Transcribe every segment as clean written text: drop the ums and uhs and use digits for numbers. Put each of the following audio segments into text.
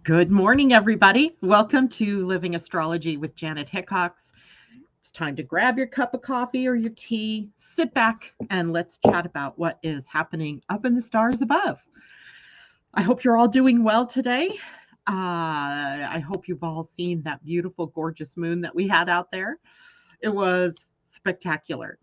Good morning, everybody. Welcome to Living Astrology with Janet Hickox. It's time to grab your cup of coffee or your tea, sit back, and let's chat about what is happening up in the stars above. I hope you're all doing well today. I hope you've all seen that beautiful, gorgeous moon that we had out there. It was spectacular.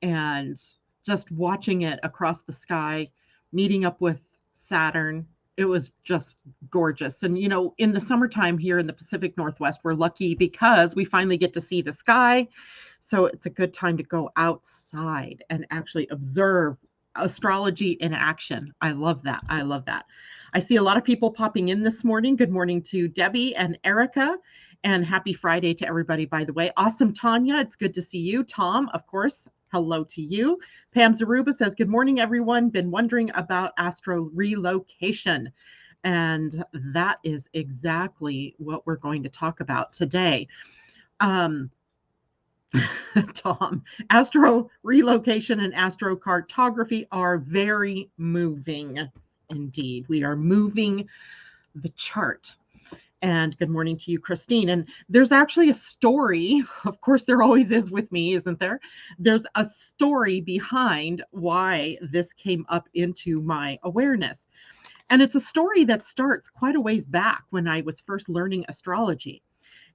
And just watching it across the sky, meeting up with Saturn, it was just gorgeous. And, in the summertime here in the Pacific Northwest, we're lucky because we finally get to see the sky. So it's a good time to go outside and actually observe astrology in action. I love that. I love that. I see a lot of people popping in this morning. Good morning to Debbie and Erica. And happy Friday to everybody, by the way. Awesome, Tanya. It's good to see you. Tom, of course, hello to you. Pam Zaruba says, good morning, everyone. Been wondering about astro relocation. And that is exactly what we're going to talk about today. Tom, astro relocation and astrocartography are very moving indeed. We are moving the chart. And good morning to you, Christine. And there's actually a story. Of course, there always is with me, isn't there? There's a story behind why this came up into my awareness. And it's a story that starts quite a ways back when I was first learning astrology.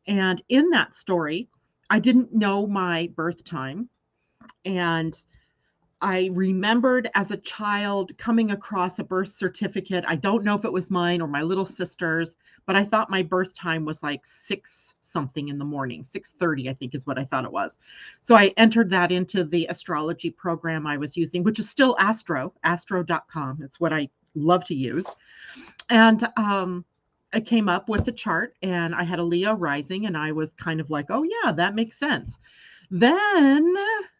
And in that story, I didn't know my birth time. And I remembered as a child coming across a birth certificate. I don't know if it was mine or my little sister's, but I thought my birth time was like 6 something in the morning. 6:30, I think is what I thought it was. So I entered that into the astrology program I was using, which is still astro.com. It's what I love to use. And I came up with the chart and I had a Leo rising and I was kind of like, oh yeah, that makes sense.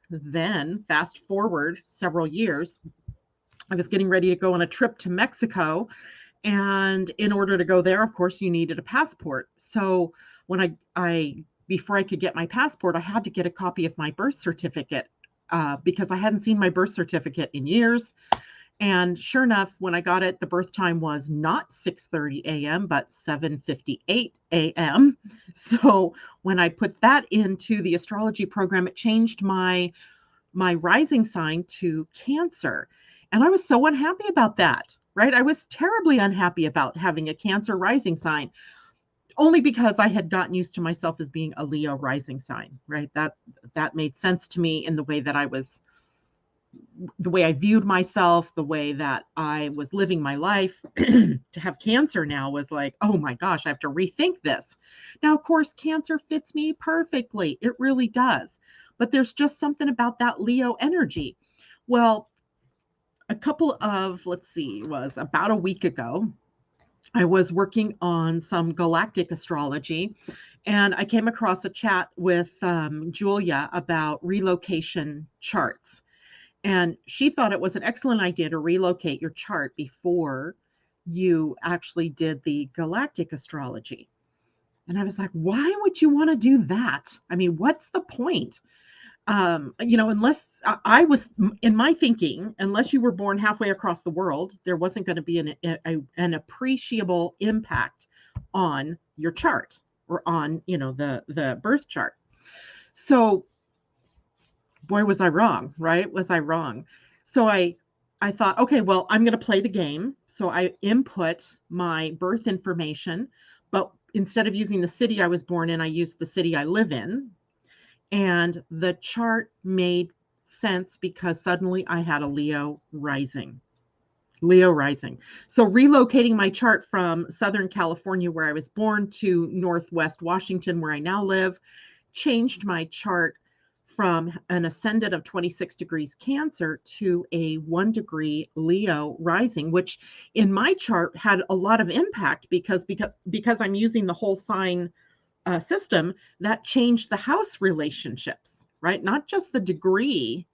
Then fast forward several years, I was getting ready to go on a trip to Mexico. And in order to go there, of course, you needed a passport. So when I before I could get my passport, I had to get a copy of my birth certificate because I hadn't seen my birth certificate in years. And sure enough, when I got it, the birth time was not 6:30 a.m., but 7:58 a.m. So when I put that into the astrology program, it changed my rising sign to Cancer. And I was so unhappy about that, right? I was terribly unhappy about having a Cancer rising sign, only because I had gotten used to myself as being a Leo rising sign, right? That made sense to me in the way I viewed myself, the way that I was living my life. To have Cancer now was like, oh my gosh, I have to rethink this. Now, of course, Cancer fits me perfectly. It really does. But there's just something about that Leo energy. Well, let's see, it was about a week ago. I was working on some galactic astrology, and I came across a chat with Julia about relocation charts. And she thought it was an excellent idea to relocate your chart before you actually did the galactic astrology. And I was like, why would you want to do that? I mean, what's the point? Unless I was in my thinking, unless you were born halfway across the world, there wasn't going to be an appreciable impact on your chart or on, the birth chart. So boy, was I wrong, right? Was I wrong? So I thought, okay, well, I'm going to play the game. So I input my birth information, but instead of using the city I was born in, I used the city I live in. And the chart made sense because suddenly I had a Leo rising. Leo rising. So relocating my chart from Southern California, where I was born, to Northwest Washington, where I now live, changed my chart from an ascendant of 26 degrees Cancer to a 1 degree Leo rising, which in my chart had a lot of impact because I'm using the whole sign system. That changed the house relationships, right? Not just the degree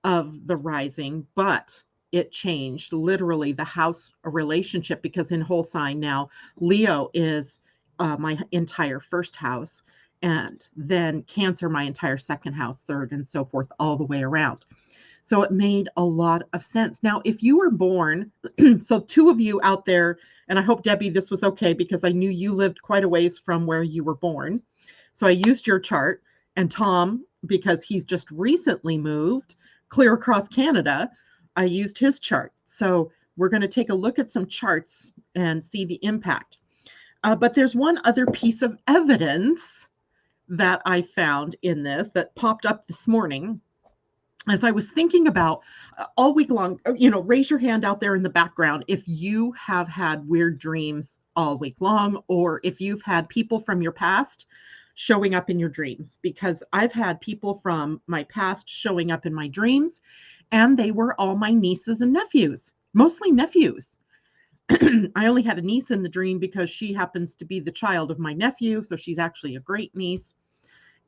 of the rising, but it changed literally the house relationship, because in whole sign now, Leo is my entire first house, and then Cancer, my entire second house, third, and so forth, all the way around. So it made a lot of sense. Now, if you were born, so two of you out there And I hope, Debbie, this was okay because I knew you lived quite a ways from where you were born. So I used your chart, and Tom, because he's just recently moved clear across Canada, I used his chart. So we're going to take a look at some charts and see the impact. But there's one other piece of evidence that I found in this that popped up this morning as I was thinking about all week long. Raise your hand out there in the background if you have had weird dreams all week long, or if you've had people from your past showing up in your dreams, because I've had people from my past showing up in my dreams, and they were all my nieces and nephews, mostly nephews. I only had a niece in the dream because she happens to be the child of my nephew, so she's actually a great niece.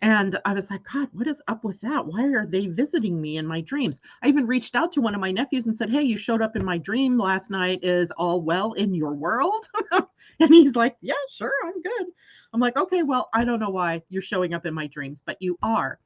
And I was like, God, what is up with that? Why are they visiting me in my dreams? I even reached out to one of my nephews and said, hey, you showed up in my dream last night. Is all well in your world? And he's like, yeah, sure, I'm good. I'm like, okay, well, I don't know why you're showing up in my dreams, but you are.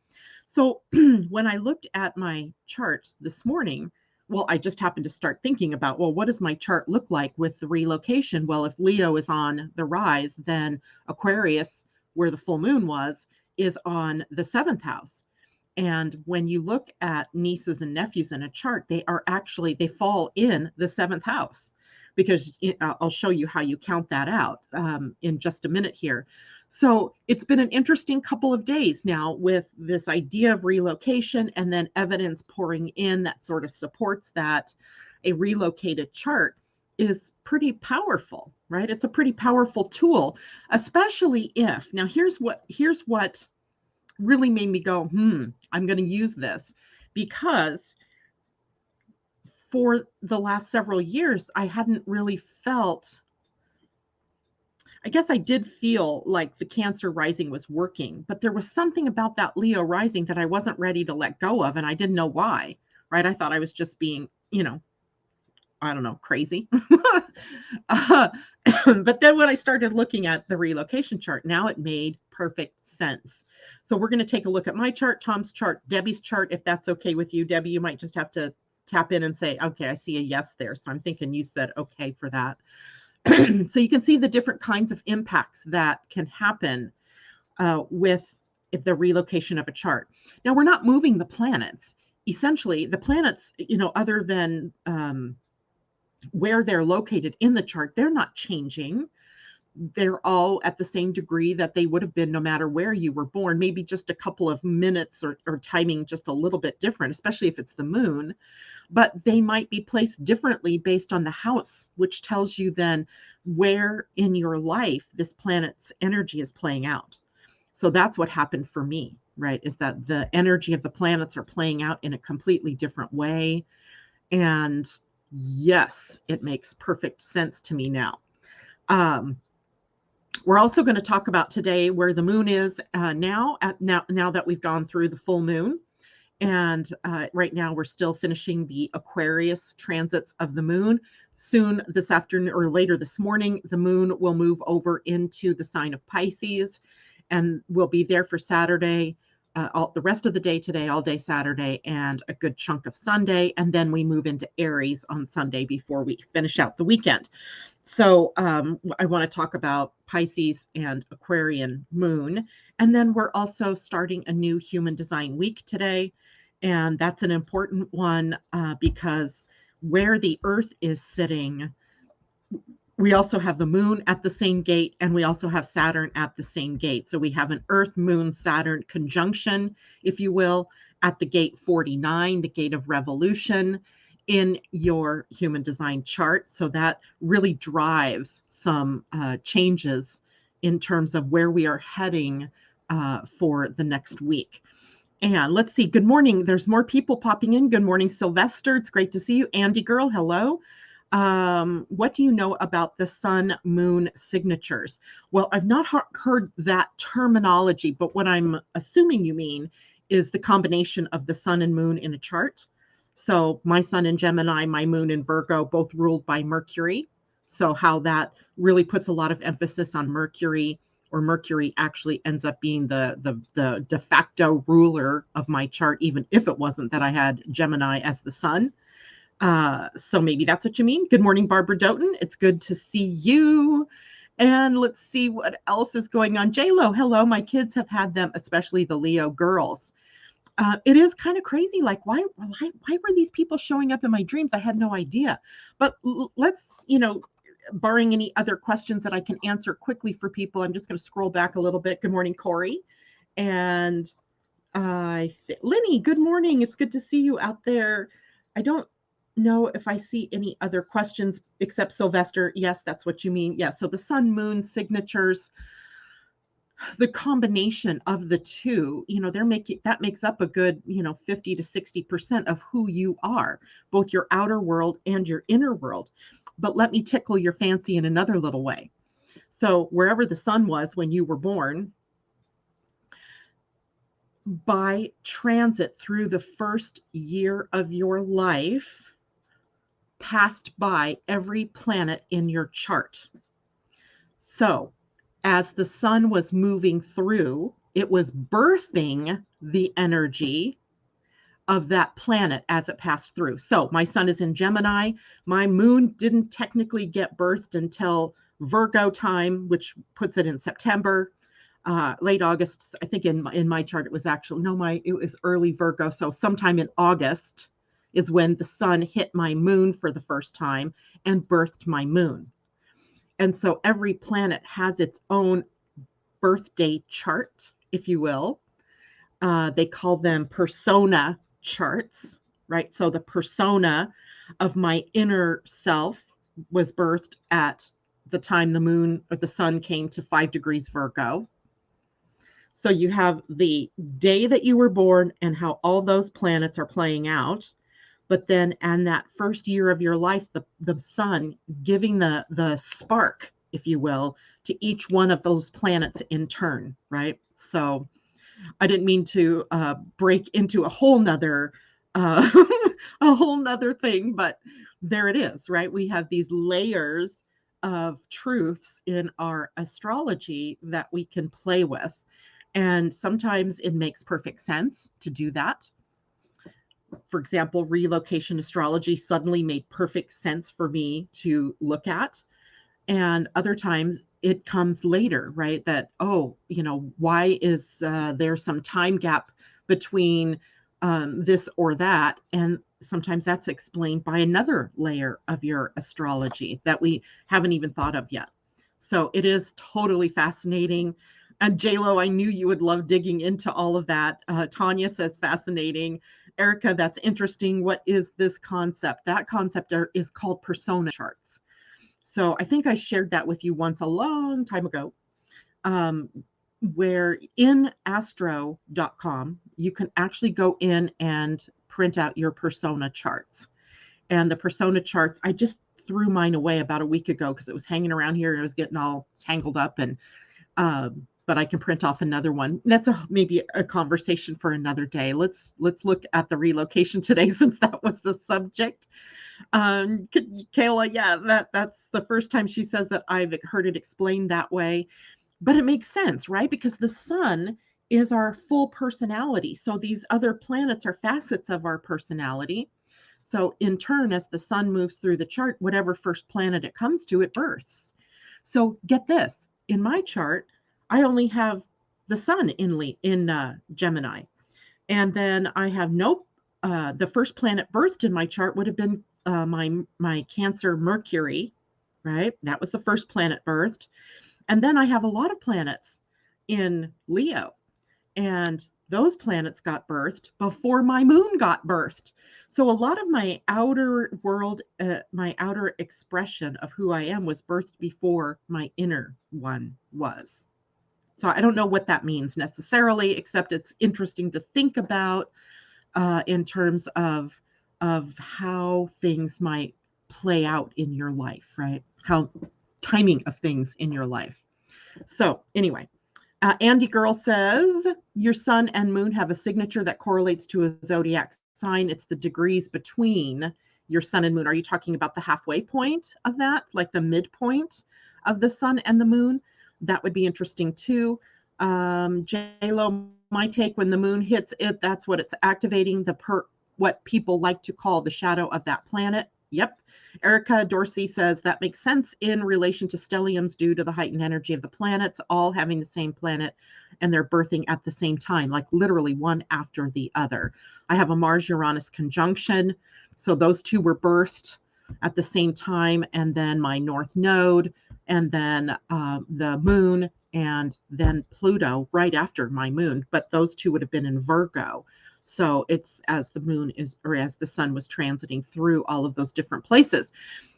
So when I looked at my charts this morning, well, I just happened to start thinking about, well, what does my chart look like with the relocation? Well, if Leo is on the rise, then Aquarius, where the full moon was, is on the 7th house. And when you look at nieces and nephews in a chart, they fall in the 7th house, because I'll show you how you count that out in just a minute here. So it's been an interesting couple of days now with this idea of relocation, and then evidence pouring in that sort of supports that a relocated chart is pretty powerful, right? It's a pretty powerful tool, especially if, now here's what really made me go, I'm going to use this, because for the last several years, I hadn't really felt, I guess I did feel like the Cancer rising was working, but there was something about that Leo rising that I wasn't ready to let go of, and I didn't know why, right? I thought I was just being, I don't know, crazy. But then when I started looking at the relocation chart, now it made perfect sense. So we're going to take a look at my chart, Tom's chart, Debbie's chart, if that's okay with you. Debbie, you might just have to tap in and say, okay, I see a yes there. So I'm thinking you said okay for that. So you can see the different kinds of impacts that can happen with the relocation of a chart. Now, we're not moving the planets. Essentially, the planets, other than where they're located in the chart, they're not changing. They're all at the same degree that they would have been no matter where you were born, maybe just a couple of minutes or timing just a little bit different, especially if it's the moon. But they might be placed differently based on the house, which tells you then where in your life this planet's energy is playing out. So that's what happened for me, right? Is that the energy of the planets are playing out in a completely different way. And yes, it makes perfect sense to me now. We're also going to talk about today where the moon is now that we've gone through the full moon. And right now we're still finishing the Aquarius transits of the moon. Soon this afternoon or later this morning, the moon will move over into the sign of Pisces, and we'll be there for Saturday, the rest of the day today, all day Saturday, and a good chunk of Sunday. And then we move into Aries on Sunday before we finish out the weekend. So I want to talk about Pisces and Aquarian moon. And then we're also starting a new human design week today. And that's an important one because where the Earth is sitting, we also have the moon at the same gate, and we also have Saturn at the same gate. So we have an Earth, Moon, Saturn conjunction, if you will, at the gate 49, the gate of revolution in your human design chart. So that really drives some changes in terms of where we are heading for the next week. And let's see. Good morning. There's more people popping in. Good morning, Sylvester. It's great to see you. Andy girl, hello. What do you know about the sun moon signatures? Well, I've not heard that terminology, but what I'm assuming you mean is the combination of the sun and moon in a chart. So my sun in Gemini, my moon in Virgo, both ruled by Mercury. So how that really puts a lot of emphasis on Mercury, or Mercury actually ends up being the de facto ruler of my chart, even if it wasn't that I had Gemini as the sun. So maybe that's what you mean. Good morning, Barbara Doughton. It's good to see you. And let's see what else is going on. J-Lo, hello. My kids have had them, especially the Leo girls. It is kind of crazy. Like, why were these people showing up in my dreams? I had no idea. But let's, barring any other questions that I can answer quickly for people, I'm just going to scroll back a little bit. Good morning, Corey. And Lenny, good morning. It's good to see you out there. I don't know if I see any other questions except Sylvester. Yes, that's what you mean. Yeah, so the sun moon signatures, the combination of the two, that makes up a good, 50 to 60% of who you are, both your outer world and your inner world. But let me tickle your fancy in another little way. So wherever the sun was when you were born, by transit through the first year of your life, passed by every planet in your chart. So as the sun was moving through, it was birthing the energy of that planet as it passed through. So my sun is in Gemini. My moon didn't technically get birthed until Virgo time, which puts it in September, late August. I think in my chart, it was actually, it was early Virgo. So sometime in August is when the sun hit my moon for the first time and birthed my moon. And so every planet has its own birthday chart, if you will. They call them persona charts, right? So the persona of my inner self was birthed at the time the moon or the sun came to 5 degrees Virgo. So you have the day that you were born and how all those planets are playing out. But then in that first year of your life, the sun giving the spark, if you will, to each one of those planets in turn, right? So I didn't mean to break into a whole nother thing, but there it is, right? We have these layers of truths in our astrology that we can play with. And sometimes it makes perfect sense to do that. For example, relocation astrology suddenly made perfect sense for me to look at. And other times it comes later, right? That, why is there some time gap between this or that? And sometimes that's explained by another layer of your astrology that we haven't even thought of yet. So it is totally fascinating. And JLo, I knew you would love digging into all of that. Tanya says fascinating. Erica, that's interesting. What is this concept? That concept is called persona charts. So I think I shared that with you once a long time ago, where in astro.com, you can actually go in and print out your persona charts. And the persona charts, I just threw mine away about a week ago because it was hanging around here and it was getting all tangled up. And but I can print off another one. That's maybe a conversation for another day. Let's look at the relocation today since that was the subject. Kayla, yeah, that's the first time she says that I've heard it explained that way. But it makes sense, right? Because the sun is our full personality. So these other planets are facets of our personality. So in turn, as the sun moves through the chart, whatever first planet it comes to, it births. So get this, in my chart, I only have the sun in Gemini. And then I have the first planet birthed in my chart would have been my Cancer Mercury, right? That was the first planet birthed. And then I have a lot of planets in Leo. And those planets got birthed before my moon got birthed. So a lot of my outer world, my outer expression of who I am was birthed before my inner one was. So I don't know what that means necessarily, except it's interesting to think about in terms of how things might play out in your life, right? How timing of things in your life. So anyway, Andy Girl says, your sun and moon have a signature that correlates to a zodiac sign. It's the degrees between your sun and moon. Are you talking about the halfway point of that, like the midpoint of the sun and the moon? That would be interesting too. J-Lo, my take, when the moon hits it, that's what it's activating. The what people like to call the shadow of that planet. Yep. Erica Dorsey says that makes sense in relation to stelliums due to the heightened energy of the planets, all having the same planet and they're birthing at the same time, like literally one after the other. I have a Mars-Uranus conjunction. So those two were birthed at the same time. And then my North Node, and then the moon, and then Pluto right after my moon. But those two would have been in Virgo. So it's as the moon is, or as the sun was transiting through all of those different places.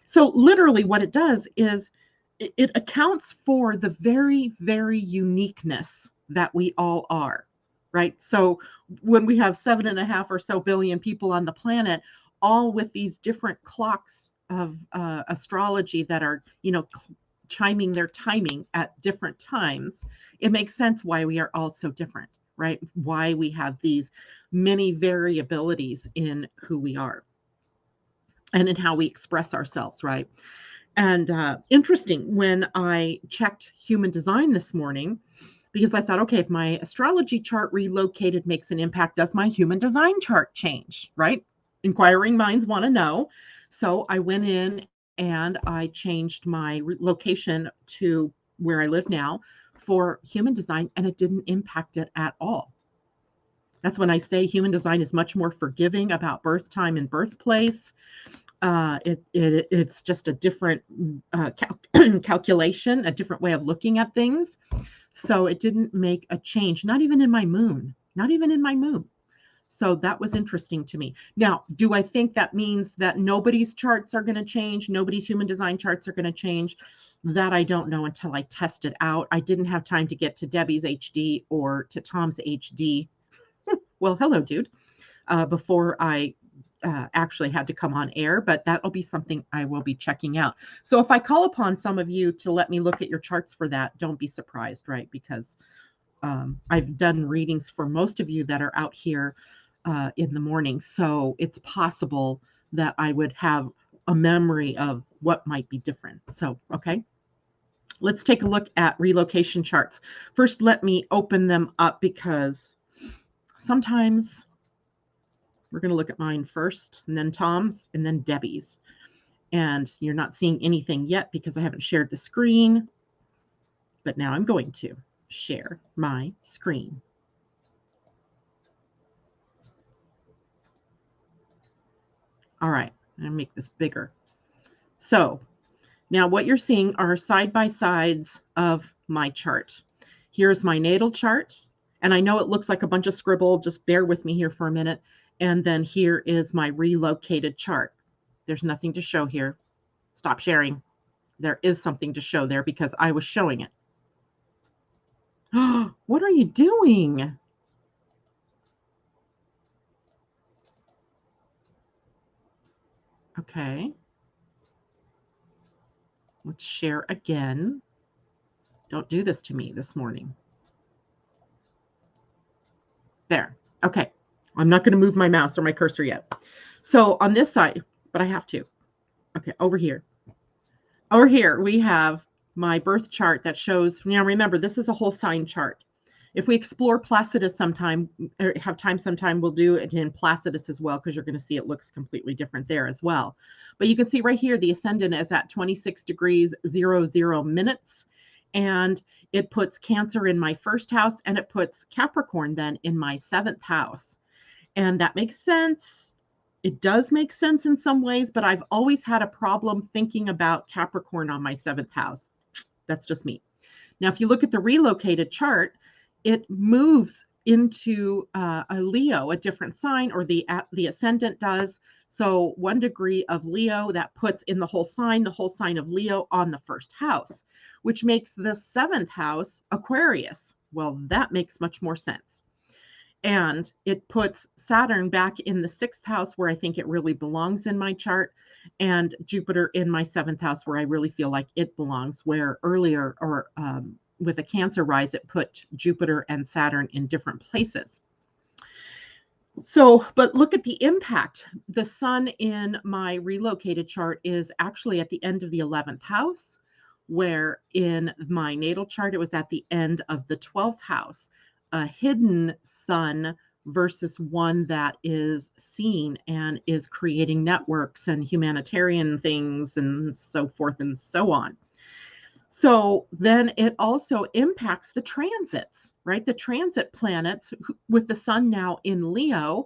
So literally what it does is it accounts for the very, very uniqueness that we all are, right? So when we have 7.5 or so billion people on the planet, all with these different clocks of astrology that are, chiming their timing at different times, it makes sense why we are all so different, right? Why we have these many variabilities in who we are and in how we express ourselves, right? And interesting, when I checked human design this morning, because I thought, okay, if my astrology chart relocated makes an impact, does my human design chart change, right? Inquiring minds want to know. So I went in and I changed my location to where I live now for human design, and it didn't impact it at all. That's when I say human design is much more forgiving about birth time and birthplace. It's just a different calculation, a different way of looking at things. So it didn't make a change, not even in my moon, not even in my moon. So that was interesting to me. Now, do I think that means that nobody's charts are going to change? Nobody's human design charts are going to change? That I don't know until I test it out. I didn't have time to get to Debbie's HD or to Tom's HD. Well, hello, dude, before I actually had to come on air, but that'll be something I will be checking out. So if I call upon some of you to let me look at your charts for that, don't be surprised, right? Because I've done readings for most of you that are out here in the morning. So it's possible that I would have a memory of what might be different. So, okay. Let's take a look at relocation charts. First, let me open them up because sometimes we're going to look at mine first, and then Tom's, and then Debbie's. And you're not seeing anything yet because I haven't shared the screen. But now I'm going to share my screen. All right, I'm going to make this bigger. So now what you're seeing are side-by-sides of my chart. Here's my natal chart. And I know it looks like a bunch of scribble. Just bear with me here for a minute. And then here is my relocated chart. There's nothing to show here. Stop sharing. There is something to show there because I was showing it. What are you doing? Okay. Let's share again. Don't do this to me this morning. There. Okay. I'm not going to move my mouse or my cursor yet. So on this side, but I have to. Okay, over here. Over here, we have my birth chart that shows, now remember, this is a whole sign chart. If we explore Placidus sometime, or have time sometime, we'll do it in Placidus as well, because you're going to see it looks completely different there as well. But you can see right here, the ascendant is at 26 degrees 00 minutes. And it puts Cancer in my first house, and it puts Capricorn then in my 7th house. And that makes sense. It does make sense in some ways, but I've always had a problem thinking about Capricorn on my 7th house. That's just me. Now, if you look at the relocated chart, it moves into a Leo, a different sign, or the ascendant does. So 1 degree of Leo, that puts in the whole sign of Leo on the 1st house, which makes the 7th house Aquarius. Well, that makes much more sense. And it puts Saturn back in the 6th house where I think it really belongs in my chart, and Jupiter in my 7th house where I really feel like it belongs, where earlier, or with a Cancer rise, it put Jupiter and Saturn in different places. So, but look at the impact. The sun in my relocated chart is actually at the end of the 11th house, where in my natal chart, it was at the end of the 12th house. A hidden sun versus one that is seen and is creating networks and humanitarian things and so forth and so on. So then it also impacts the transits, right? The transit planets with the sun now in Leo,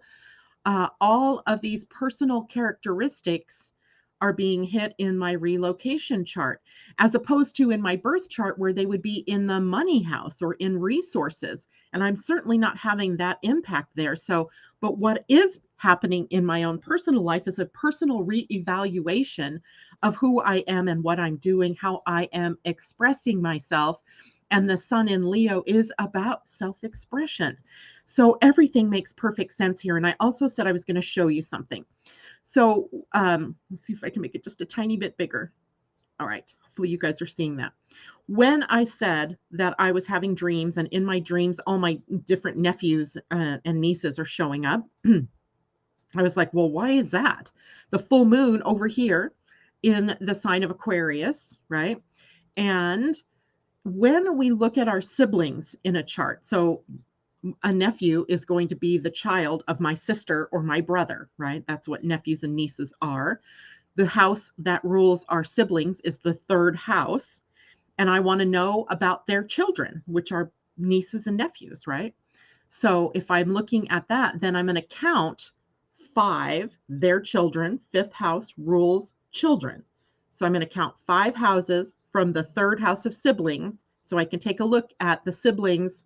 all of these personal characteristics are being hit in my relocation chart, as opposed to in my birth chart where they would be in the money house or in resources. And I'm certainly not having that impact there. So, but what is happening in my own personal life is a personal reevaluation of who I am and what I'm doing, how I am expressing myself. And the sun in Leo is about self-expression. So everything makes perfect sense here. And I also said I was going to show you something. So let's see if I can make it just a tiny bit bigger. All right, hopefully you guys are seeing that. When I said that I was having dreams, and in my dreams, all my different nephews and nieces are showing up, I was like, well, why is that? The full moon over here in the sign of Aquarius, right? And when we look at our siblings in a chart, so a nephew is going to be the child of my sister or my brother, right? That's what nephews and nieces are. The house that rules our siblings is the third house. And I want to know about their children, which are nieces and nephews, right? So if I'm looking at that, then I'm going to count 5, their children. Fifth house rules children. So I'm going to count 5 houses from the third house of siblings. So I can take a look at the siblings'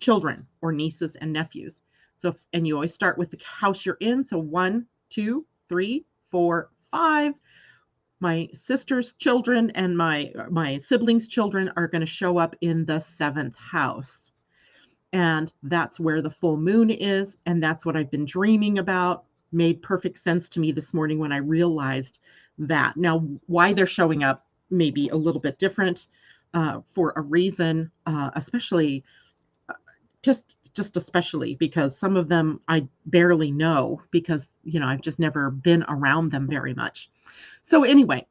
children or nieces and nephews. So, and you always start with the house you're in. So 1, 2, 3, 4, 5. My sister's children and my siblings' children are going to show up in the 7th house. And that's where the full moon is. And that's what I've been dreaming about. Made perfect sense to me this morning when I realized that. Now, why they're showing up may be a little bit different for a reason, especially just especially because some of them I barely know because, you know, I've just never been around them very much. So anyway,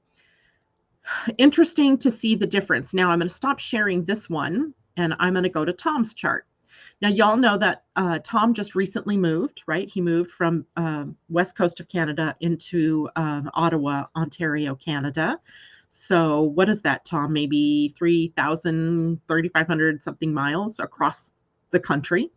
interesting to see the difference. Now I'm going to stop sharing this one and I'm going to go to Tom's chart. Now, y'all know that Tom just recently moved, right? He moved from west coast of Canada into Ottawa, Ontario, Canada. So what is that, Tom? Maybe 3,000, 3,500 something miles across the country.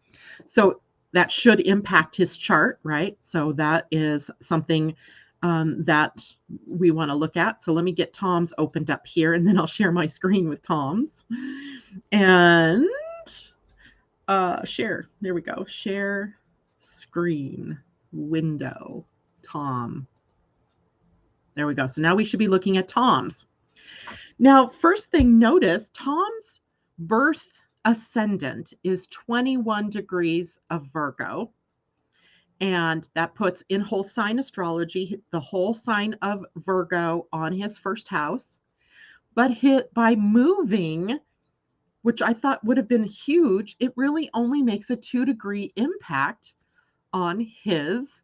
So that should impact his chart, right? So that is something that we want to look at. So let me get Tom's opened up here and then I'll share my screen with Tom's. And share. There we go. Share screen window. Tom. There we go. So now we should be looking at Tom's. Now, first thing, notice Tom's birth ascendant is 21 degrees of Virgo. And that puts in whole sign astrology, the whole sign of Virgo on his first house. But by moving, which I thought would have been huge, it really only makes a 2-degree impact on his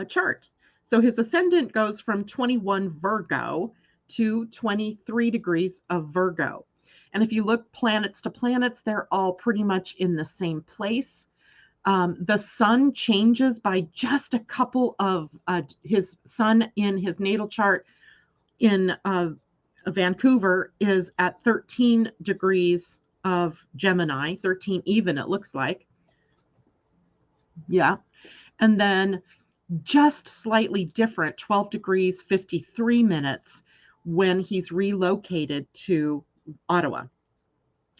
chart. So his ascendant goes from 21 Virgo to 23 degrees of Virgo. And if you look planets to planets, they're all pretty much in the same place. The sun changes by just a couple of his sun in his natal chart in Vancouver is at 13 degrees of Gemini, 13 even, it looks like. Yeah. And then just slightly different, 12 degrees, 53 minutes when he's relocated to Ottawa.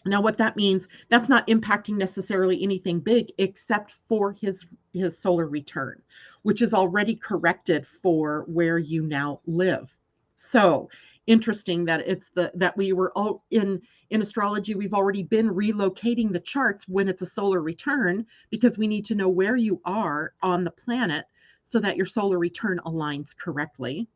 Now, what that means, that's not impacting necessarily anything big except for his solar return, which is already corrected for where you now live. So interesting that it's that we were all in astrology, we've already been relocating the charts when it's a solar return because we need to know where you are on the planet so that your solar return aligns correctly.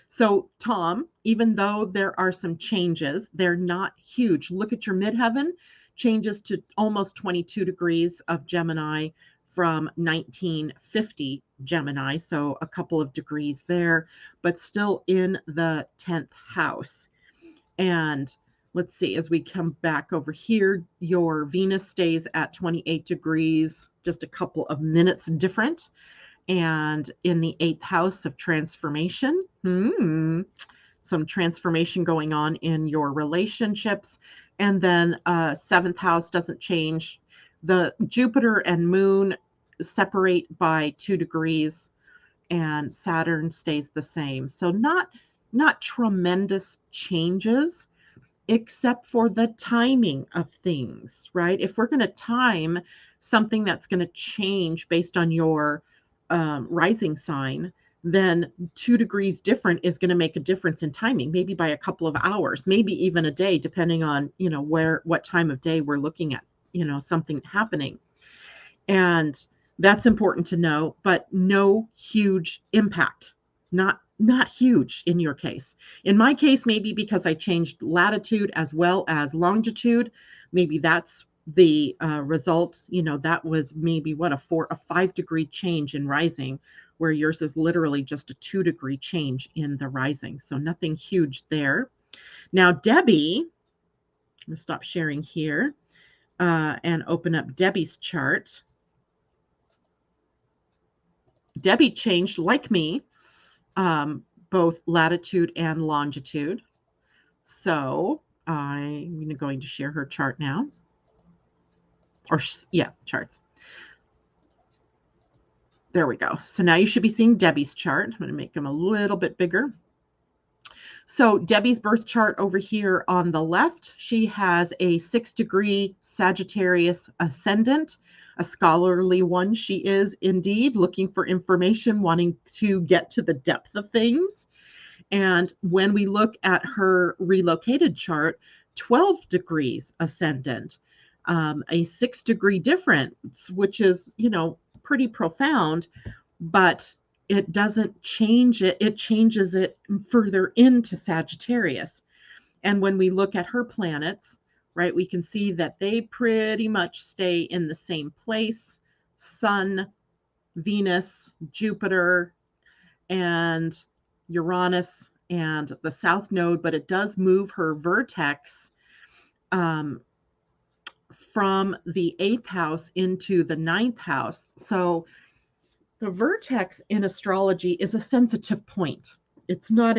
So, Tom, even though there are some changes, they're not huge. Look at your midheaven, changes to almost 22 degrees of Gemini from 1950 Gemini. So a couple of degrees there, but still in the 10th house. And let's see, as we come back over here, your Venus stays at 28 degrees, just a couple of minutes different. And in the 8th house of transformation, some transformation going on in your relationships. And then 7th house doesn't change. The Jupiter and Moon separate by 2 degrees, and Saturn stays the same. So not tremendous changes, except for the timing of things, right? If we're going to time something that's going to change based on your rising sign, then 2 degrees different is going to make a difference in timing, maybe by a couple of hours, maybe even a day, depending on, what time of day we're looking at, something happening. And that's important to know, but no huge impact, not huge in your case. In my case, maybe because I changed latitude as well as longitude, maybe that's the result. That was maybe a 5 degree change in rising, where yours is literally just a 2 degree change in the rising. So nothing huge there. Now, Debbie, I'm going to stop sharing here and open up Debbie's chart. Debbie changed, like me, both latitude and longitude. So I'm going to share her chart now. Charts. There we go. So now you should be seeing Debbie's chart. I'm going to make them a little bit bigger. So Debbie's birth chart over here on the left, she has a 6 degree Sagittarius ascendant, a scholarly one. She is indeed looking for information, wanting to get to the depth of things. And when we look at her relocated chart, 12 degrees ascendant, a 6 degree difference, which is, pretty profound, but it doesn't change it. It changes it further into Sagittarius. And when we look at her planets, right, we can see that they pretty much stay in the same place: Sun, Venus, Jupiter, and Uranus, and the South Node, but it does move her vertex from the 8th house into the 9th house. So the vertex in astrology is a sensitive point. It's not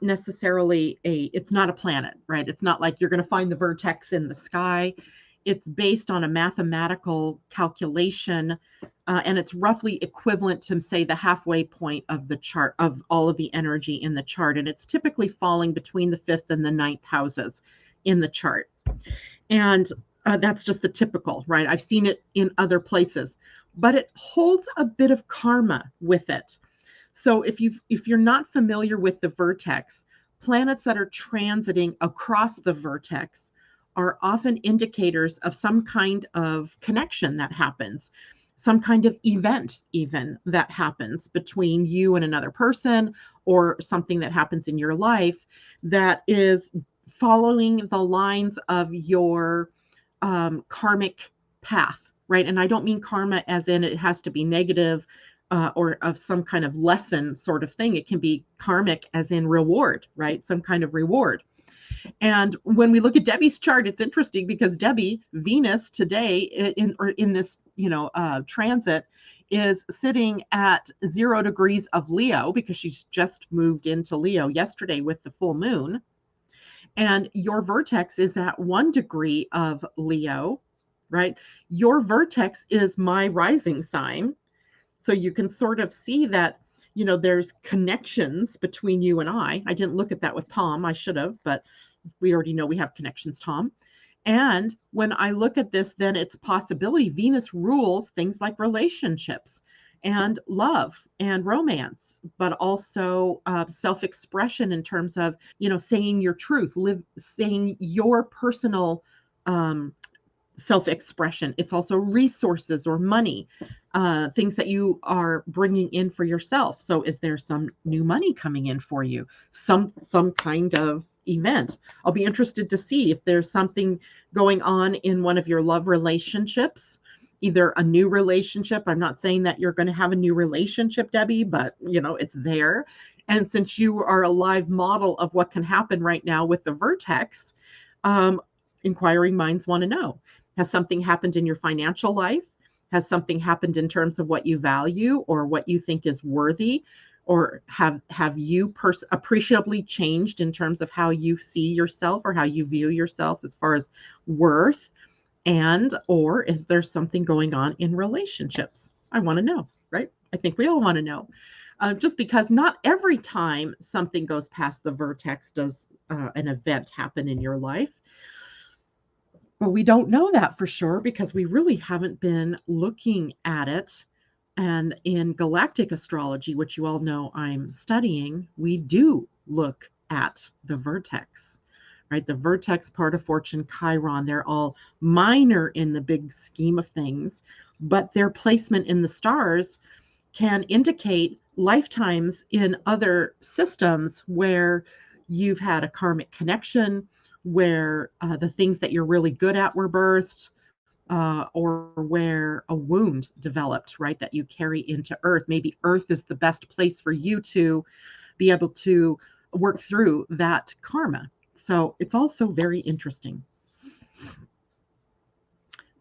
necessarily it's not a planet, right? It's not like you're going to find the vertex in the sky. It's based on a mathematical calculation, and it's roughly equivalent to, say, the halfway point of the chart, of all of the energy in the chart. And it's typically falling between the 5th and the 9th houses in the chart. And that's just the typical, right? I've seen it in other places, but it holds a bit of karma with it. So if you're not familiar with the vertex, planets that are transiting across the vertex are often indicators of some kind of connection that happens, some kind of event even that happens between you and another person, or something that happens in your life that is following the lines of your karmic path, right? And I don't mean karma as in it has to be negative or of some kind of lesson sort of thing. It can be karmic as in reward, right? Some kind of reward. And when we look at Debbie's chart, it's interesting because Debbie, Venus today in this transit is sitting at 0 degrees of Leo, because she's just moved into Leo yesterday with the full moon. And your vertex is at 1 degree of Leo, right? Your vertex is my rising sign. So you can sort of see that, there's connections between you and I. I didn't look at that with Tom. I should have, but we already know we have connections, Tom. And when I look at this, then it's a possibility. Venus rules things like relationships and love and romance, but also self-expression in terms of, saying your truth, saying your personal self-expression. It's also resources or money, things that you are bringing in for yourself. So is there some new money coming in for you? Some kind of event. I'll be interested to see if there's something going on in one of your love relationships, either a new relationship. I'm not saying that you're going to have a new relationship, Debbie, but it's there. And since you are a live model of what can happen right now with the vertex, um, inquiring minds want to know, has something happened in your financial life? Has something happened in terms of what you value or what you think is worthy? Or have you appreciably changed in terms of how you see yourself or how you view yourself as far as worth? And or is there something going on in relationships? I want to know, right? I think we all want to know. Just because not every time something goes past the vertex does an event happen in your life. But we don't know that for sure because we really haven't been looking at it. And in galactic astrology, which you all know I'm studying, we do look at the vertex, right? The vertex, part of fortune, Chiron, they're all minor in the big scheme of things, but their placement in the stars can indicate lifetimes in other systems where you've had a karmic connection, where the things that you're really good at were birthed, or where a wound developed, right, that you carry into Earth. Maybe Earth is the best place for you to be able to work through that karma. So it's also very interesting.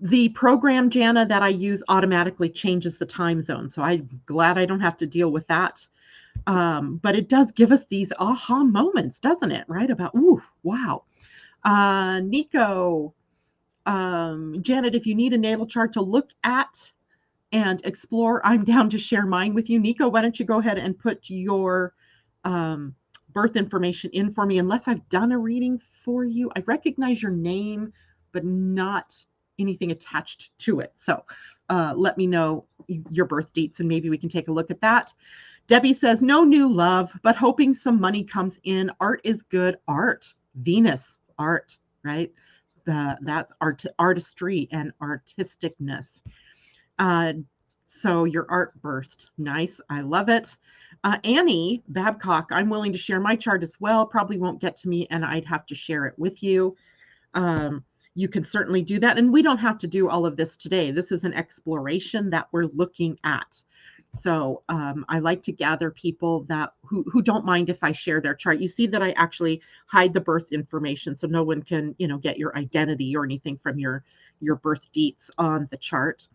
The program, Jana, that I use automatically changes the time zone. So I'm glad I don't have to deal with that. But it does give us these aha moments, doesn't it? Right? About, ooh, wow. Nico, Janet, if you need a natal chart to look at and explore, I'm down to share mine with you. Nico, why don't you go ahead and put your birth information in for me, unless I've done a reading for you. I recognize your name, but not anything attached to it. So let me know your birth dates and maybe we can take a look at that. Debbie says, no new love, but hoping some money comes in. Art is good. Art, Venus, art, right? That's artistry and artisticness. So your art birthed. Nice. I love it. Annie Babcock, I'm willing to share my chart as well. Probably won't get to me and I'd have to share it with you. You can certainly do that. And we don't have to do all of this today. This is an exploration that we're looking at. So I like to gather people that who don't mind if I share their chart. You see that I actually hide the birth information so no one can, get your identity or anything from your birth dates on the chart.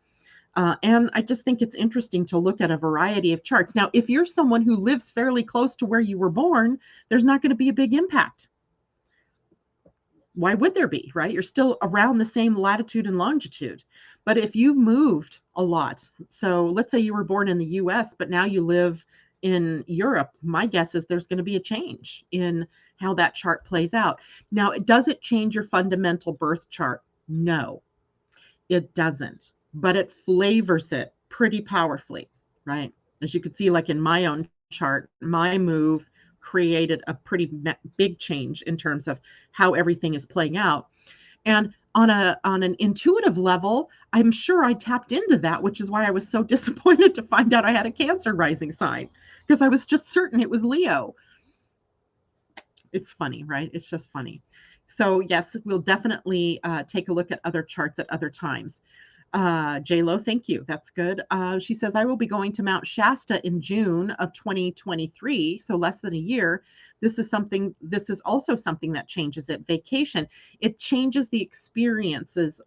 And I just think it's interesting to look at a variety of charts. Now, if you're someone who lives fairly close to where you were born, there's not going to be a big impact. Why would there be, right? You're still around the same latitude and longitude. But if you've moved a lot, so let's say you were born in the US, but now you live in Europe, my guess is there's going to be a change in how that chart plays out. Now, does it change your fundamental birth chart? No, it doesn't, but it flavors it pretty powerfully, right? As you can see, like in my own chart, my move created a pretty big change in terms of how everything is playing out. And on an intuitive level, I'm sure I tapped into that, which is why I was so disappointed to find out I had a Cancer rising sign, because I was just certain it was Leo. It's funny, right? It's just funny. So yes, we'll definitely take a look at other charts at other times. J-Lo, thank you. That's good. She says, I will be going to Mount Shasta in June of 2023, so less than a year. This is also something that changes it. Vacation. It changes the experiences.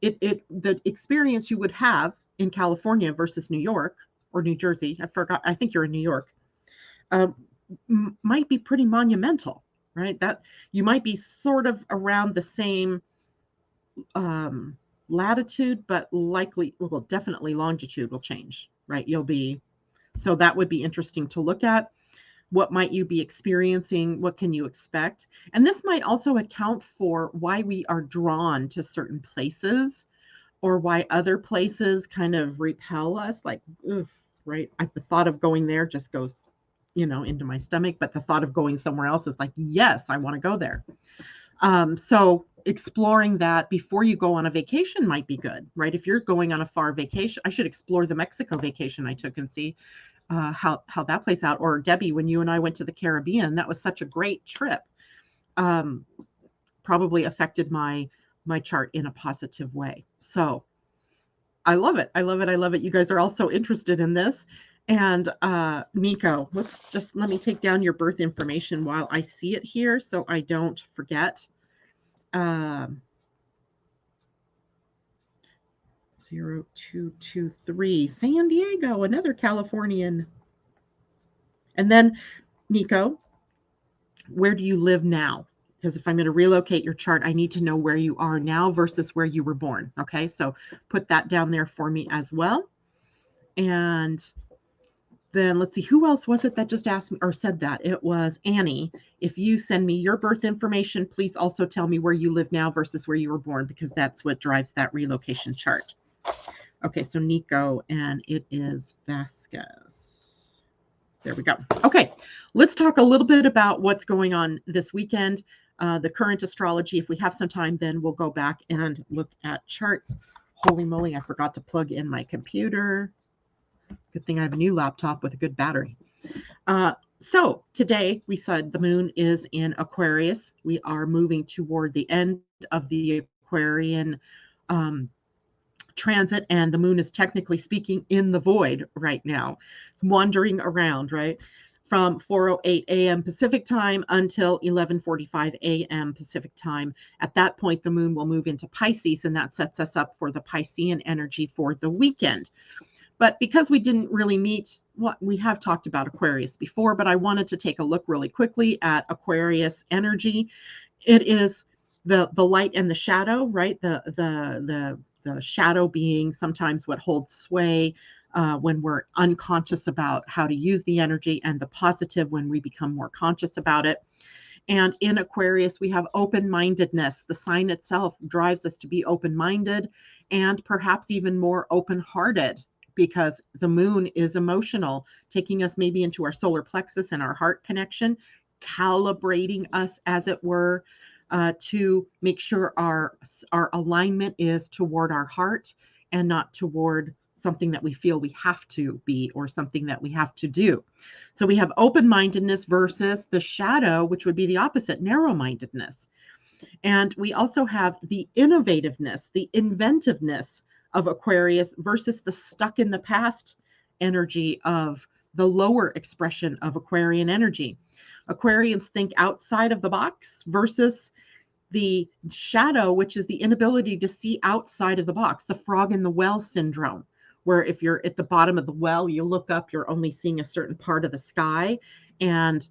The experience you would have in California versus New York or New Jersey. I forgot. I think you're in New York. Might be pretty monumental, right? That you might be sort of around the same latitude, but definitely longitude will change, right? So that would be interesting to look at. What might you be experiencing? What can you expect? And this might also account for why we are drawn to certain places or why other places kind of repel us, like, ugh, right? The thought of going there just goes, into my stomach, but the thought of going somewhere else is like, yes, I want to go there. So exploring that before you go on a vacation might be good, right? If you're going on a far vacation, I should explore the Mexico vacation I took and see how that plays out. Or Debbie, when you and I went to the Caribbean, that was such a great trip. Probably affected my chart in a positive way. So I love it. I love it. I love it. You guys are all so interested in this. And Nico, let me take down your birth information while I see it here so I don't forget. 0223, San Diego, another Californian. And then, Nico, where do you live now? Because if I'm going to relocate your chart, I need to know where you are now versus where you were born. Okay, so put that down there for me as well. And then let's see, who else was it that just asked me or said that? It was Annie. If you send me your birth information, please also tell me where you live now versus where you were born, because that's what drives that relocation chart. Okay, so Nico, and it is Vasquez. There we go. Okay, let's talk a little bit about what's going on this weekend. The current astrology. If we have some time, then we'll go back and look at charts. Holy moly, I forgot to plug in my computer. Good thing I have a new laptop with a good battery. So today we said the moon is in Aquarius. We are moving toward the end of the Aquarian transit, and the moon is technically speaking in the void right now. It's wandering around, right? From 4:08 a.m. Pacific time until 11:45 a.m. Pacific time. At that point, the moon will move into Pisces, and that sets us up for the Piscean energy for the weekend. But because we didn't really meet, well, we have talked about Aquarius before, but I wanted to take a look really quickly at Aquarius energy. It is the light and the shadow, right? The shadow being sometimes what holds sway when we're unconscious about how to use the energy, and the positive when we become more conscious about it. And in Aquarius, we have open-mindedness. The sign itself drives us to be open-minded and perhaps even more open-hearted, because the moon is emotional, taking us maybe into our solar plexus and our heart connection, calibrating us, as it were, to make sure our alignment is toward our heart and not toward something that we feel we have to be or something that we have to do. So we have open-mindedness versus the shadow, which would be the opposite, narrow-mindedness. And we also have the innovativeness, the inventiveness of Aquarius versus the stuck in the past energy of the lower expression of Aquarian energy. Aquarians think outside of the box versus the shadow, which is the inability to see outside of the box, the frog in the well syndrome, where if you're at the bottom of the well, you look up, you're only seeing a certain part of the sky, and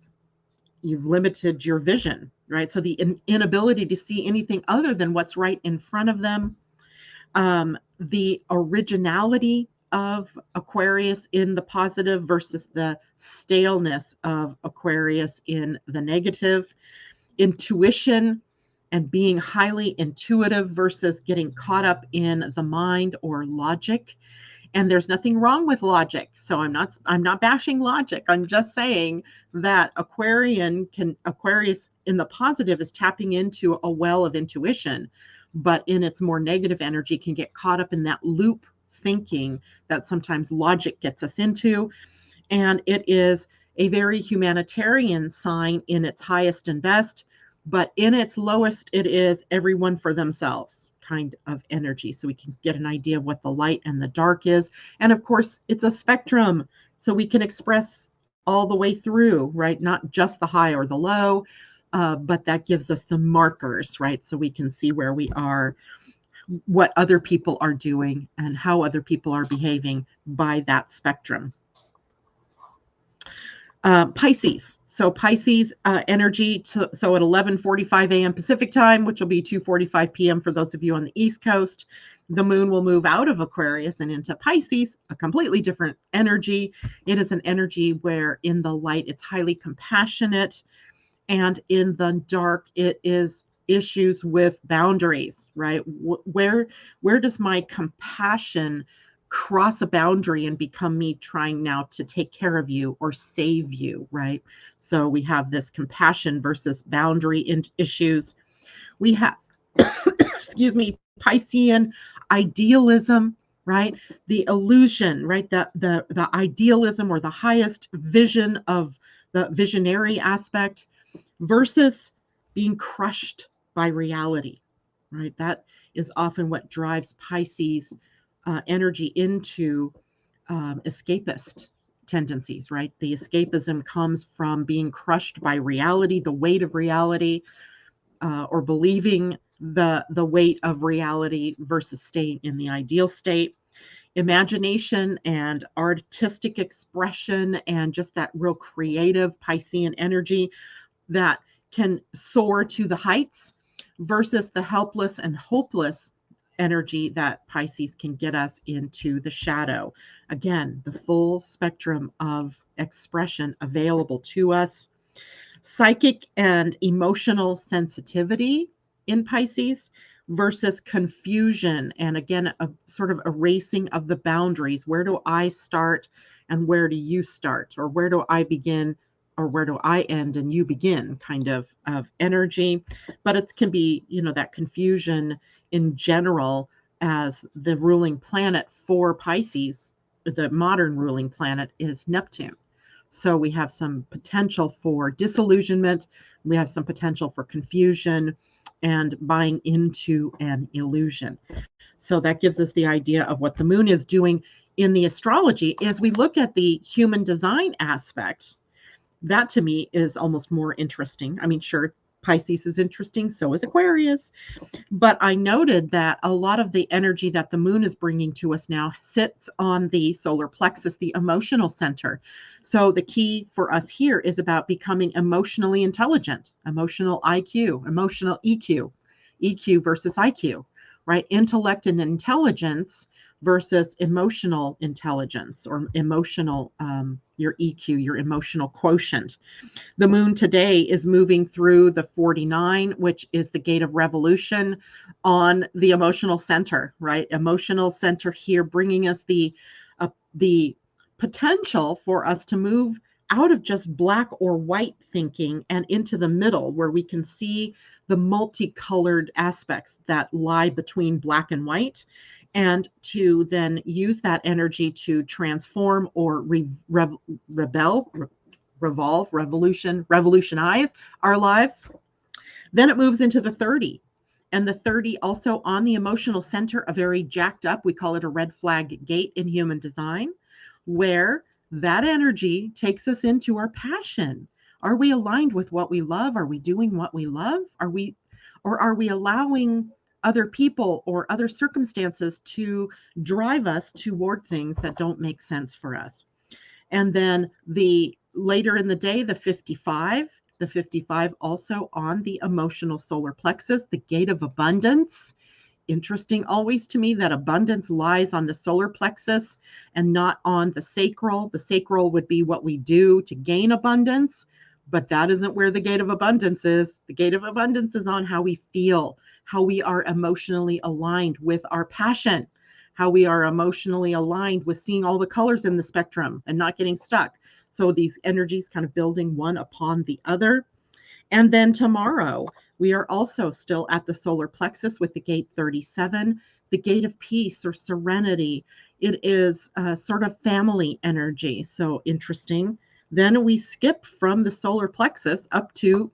you've limited your vision, right? So the inability to see anything other than what's right in front of them. The originality of Aquarius in the positive versus the staleness of Aquarius in the negative. Intuition and being highly intuitive versus getting caught up in the mind or logic. And there's nothing wrong with logic. So I'm not bashing logic. I'm just saying that Aquarius in the positive is tapping into a well of intuition, but in its more negative energy can get caught up in that loop thinking that sometimes logic gets us into. And it is a very humanitarian sign in its highest and best, but in its lowest, it is everyone for themselves kind of energy. So we can get an idea of what the light and the dark is. And of course, it's a spectrum. So we can express all the way through, right? Not just the high or the low, but that gives us the markers, right? So we can see where we are, what other people are doing, and how other people are behaving by that spectrum. Pisces. So Pisces energy, so at 11:45 a.m. Pacific time, which will be 2:45 p.m. for those of you on the East Coast, the moon will move out of Aquarius and into Pisces, a completely different energy. It is an energy where in the light, it's highly compassionate, and in the dark, it is issues with boundaries, right? Where does my compassion cross a boundary and become me trying now to take care of you or save you, right? So we have this compassion versus boundary issues. We have, excuse me, Piscean idealism, right? The illusion, right? The idealism or the highest vision of the visionary aspect versus being crushed by reality, right? That is often what drives Pisces energy into escapist tendencies, right? The escapism comes from being crushed by reality, the weight of reality, or believing the weight of reality versus staying in the ideal state. Imagination and artistic expression and just that real creative Piscean energy that can soar to the heights versus the helpless and hopeless energy that Pisces can get us into the shadow. Again, the full spectrum of expression available to us. Psychic and emotional sensitivity in Pisces versus confusion. And again, a sort of erasing of the boundaries. Where do I start and where do you start? Or where do I begin or where do I end and you begin kind of energy? But it can be, that confusion in general, as the ruling planet for Pisces, the modern ruling planet is Neptune. So we have some potential for disillusionment. We have some potential for confusion and buying into an illusion. So that gives us the idea of what the moon is doing in the astrology. As we look at the human design aspect, that to me is almost more interesting. I mean, sure, Pisces is interesting, so is Aquarius. But I noted that a lot of the energy that the moon is bringing to us now sits on the solar plexus, the emotional center. So the key for us here is about becoming emotionally intelligent, emotional IQ, emotional EQ, EQ versus IQ, right? Intellect and intelligence versus emotional intelligence or emotional, your EQ, your emotional quotient. The moon today is moving through the 49, which is the gate of revolution on the emotional center, right? Emotional center here, bringing us the potential for us to move out of just black or white thinking and into the middle, where we can see the multicolored aspects that lie between black and white, and to then use that energy to transform or revolutionize our lives. Then it moves into the 30. And the 30 also on the emotional center, a very jacked up, we call it a red flag gate in human design, where that energy takes us into our passion. Are we aligned with what we love? Are we doing what we love? Are we allowing other people or other circumstances to drive us toward things that don't make sense for us? And then later in the day, the 55 also on the emotional solar plexus, the gate of abundance. Interesting always to me that abundance lies on the solar plexus and not on the sacral. The sacral would be what we do to gain abundance, but that isn't where the gate of abundance is. The gate of abundance is on how we feel, how we are emotionally aligned with our passion, how we are emotionally aligned with seeing all the colors in the spectrum and not getting stuck. So these energies kind of building one upon the other. And then tomorrow, we are also still at the solar plexus with the gate 37, the gate of peace or serenity. It is a sort of family energy. So interesting. Then we skip from the solar plexus up to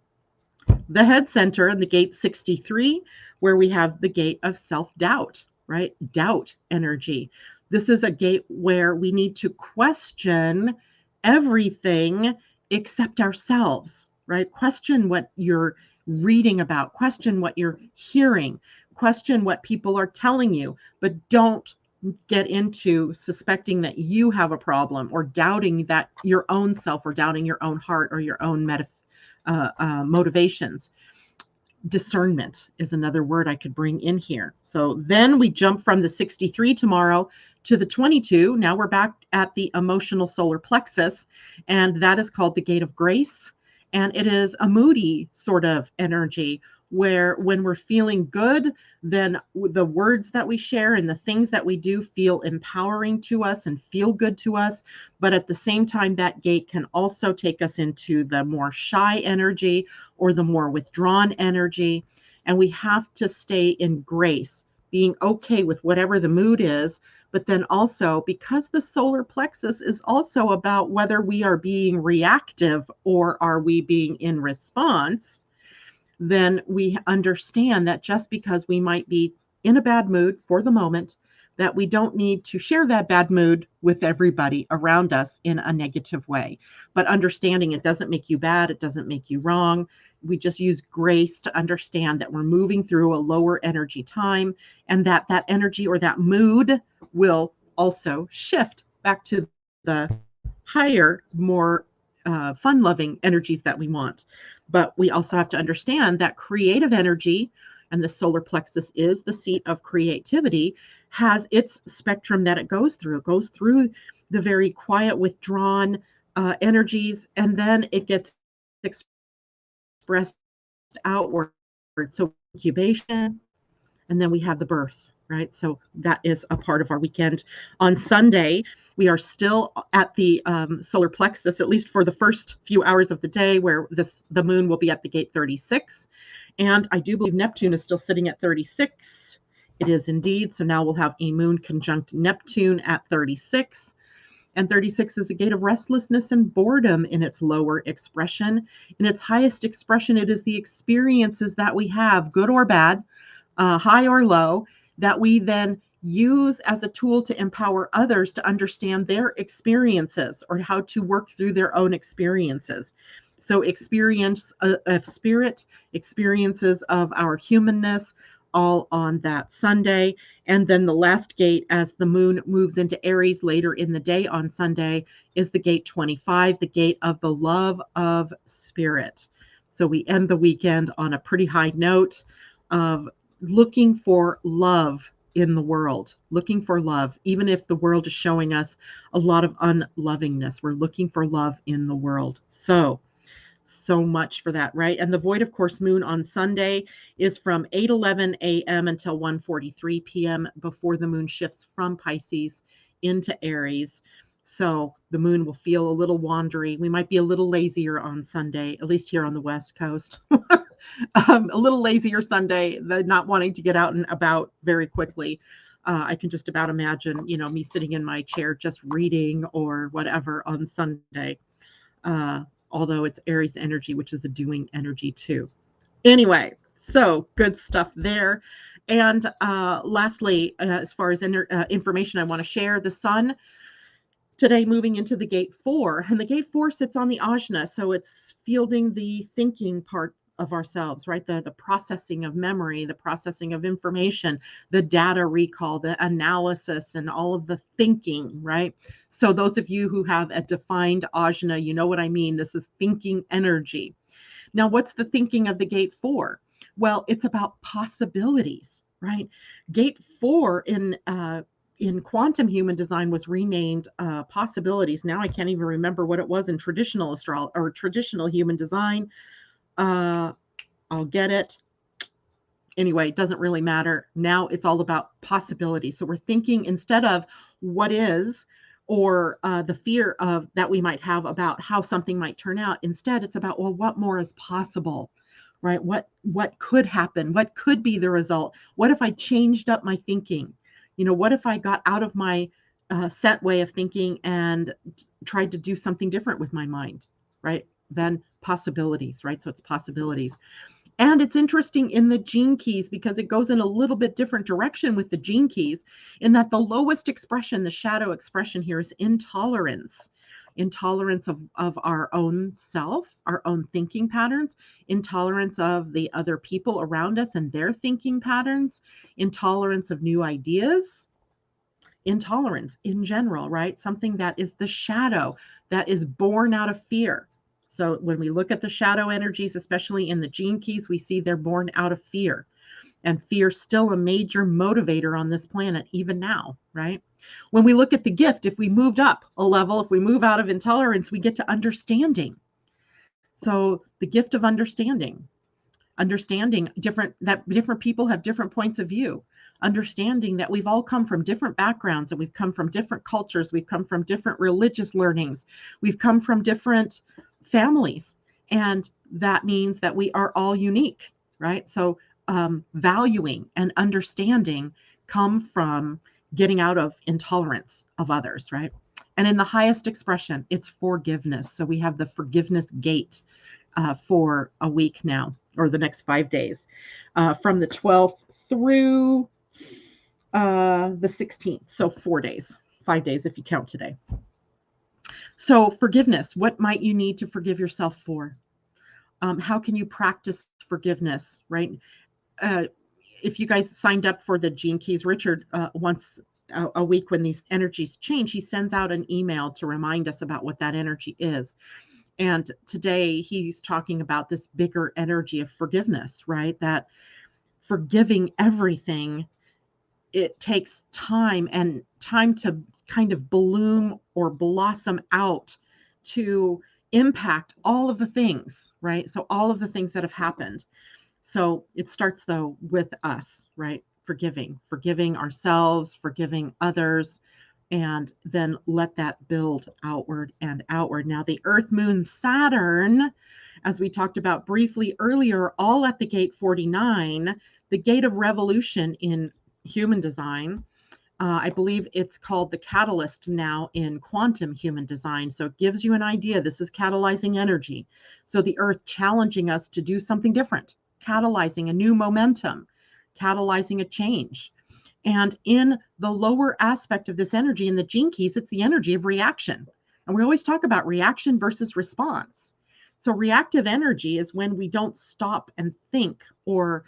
the head center and the gate 63, where we have the gate of self-doubt, right? Doubt energy. This is a gate where we need to question everything except ourselves, right? Question what you're reading about, question what you're hearing, question what people are telling you, but don't get into suspecting that you have a problem or doubting that your own self or doubting your own heart or your own motivations. Discernment is another word I could bring in here. So then we jump from the 63 tomorrow to the 22. Now we're back at the emotional solar plexus, and that is called the gate of grace. And it is a moody sort of energy where when we're feeling good, then the words that we share and the things that we do feel empowering to us and feel good to us. But at the same time, that gate can also take us into the more shy energy or the more withdrawn energy. And we have to stay in grace, being okay with whatever the mood is. But then also, because the solar plexus is also about whether we are being reactive or are we being in response, then we understand that just because we might be in a bad mood for the moment, that we don't need to share that bad mood with everybody around us in a negative way. But understanding it doesn't make you bad, it doesn't make you wrong. We just use grace to understand that we're moving through a lower energy time, and that that energy or that mood will also shift back to the higher, more fun-loving energies that we want. But we also have to understand that creative energy, and the solar plexus is the seat of creativity, has its spectrum that it goes through. It goes through the very quiet, withdrawn energies, and then it gets expressed outward. So incubation, and then we have the birth, right? So that is a part of our weekend. On Sunday, we are still at the solar plexus, at least for the first few hours of the day, where the moon will be at the gate 36. And I do believe Neptune is still sitting at 36. It is indeed. So now we'll have a moon conjunct Neptune at 36. And 36 is a gate of restlessness and boredom in its lower expression. In its highest expression, it is the experiences that we have, good or bad, high or low, that we then use as a tool to empower others to understand their experiences or how to work through their own experiences. So experience of spirit, experiences of our humanness, all on that Sunday. And then the last gate, as the moon moves into Aries later in the day on Sunday, is the gate 25, the gate of the love of spirit. So we end the weekend on a pretty high note of looking for love in the world, looking for love. Even if the world is showing us a lot of unlovingness, we're looking for love in the world. So much for that, right? And the void of course moon on Sunday is from 8:11 a.m. until 1:43 p.m. before the moon shifts from Pisces into Aries. So the moon will feel a little wandery. We might be a little lazier on Sunday, at least here on the West Coast. A little lazier Sunday, not wanting to get out and about very quickly. I can just about imagine, me sitting in my chair just reading or whatever on Sunday. Although it's Aries energy, which is a doing energy too. Anyway, so good stuff there. And lastly, as far as information I want to share, the sun today moving into the gate 4, and the gate 4 sits on the ajna, so it's fielding the thinking part of ourselves, right? The processing of memory, the processing of information, the data recall, the analysis, and all of the thinking, right? So those of you who have a defined ajna, you know what I mean. This is thinking energy. Now, what's the thinking of the gate 4? Well, it's about possibilities, right? Gate 4 in quantum human design was renamed possibilities. Now I can't even remember what it was in traditional astrology or traditional human design. I'll get it. Anyway, it doesn't really matter. Now it's all about possibility. So we're thinking instead of what is, or the fear of that we might have about how something might turn out. Instead, it's about, well, what more is possible, right? What could happen? What could be the result? What if I changed up my thinking? What if I got out of my set way of thinking and tried to do something different with my mind, right? Then possibilities, right? So it's possibilities. And it's interesting in the gene keys because it goes in a little bit different direction with the gene keys, in that the lowest expression, the shadow expression here, is intolerance. Intolerance of our own self, our own thinking patterns, intolerance of the other people around us and their thinking patterns, intolerance of new ideas, intolerance in general, right? Something that is the shadow, that is born out of fear. So when we look at the shadow energies, especially in the gene keys, we see they're born out of fear. And fear's still a major motivator on this planet, even now, right? When we look at the gift, if we moved up a level, if we move out of intolerance, we get to understanding. So the gift of understanding that different people have different points of view, understanding that we've all come from different backgrounds, and we've come from different cultures, we've come from different religious learnings, we've come from different families, and that means that we are all unique, right? So valuing and understanding come from getting out of intolerance of others, right? And in the highest expression, it's forgiveness. So we have the forgiveness gate for a week now, or the next 5 days, from the 12th through The 16th. So 4 days, 5 days if you count today. So forgiveness, what might you need to forgive yourself for? How can you practice forgiveness, right? If you guys signed up for the Gene Keys, Richard, once a week when these energies change, he sends out an email to remind us about what that energy is. And today he's talking about this bigger energy of forgiveness, right? That forgiving everything, it takes time and time to kind of bloom or blossom out to impact all of the things, right? So all of the things that have happened. So it starts though with us, right? Forgiving ourselves, forgiving others, and then let that build outward and outward. Now, the Earth, Moon, Saturn, as we talked about briefly earlier, all at the gate 49, the gate of revolution in human design. I believe it's called the catalyst now in quantum human design. So it gives you an idea. This is catalyzing energy. So the Earth challenging us to do something different, catalyzing a new momentum, catalyzing a change. And in the lower aspect of this energy in the Gene Keys, it's the energy of reaction. And we always talk about reaction versus response. So reactive energy is when we don't stop and think or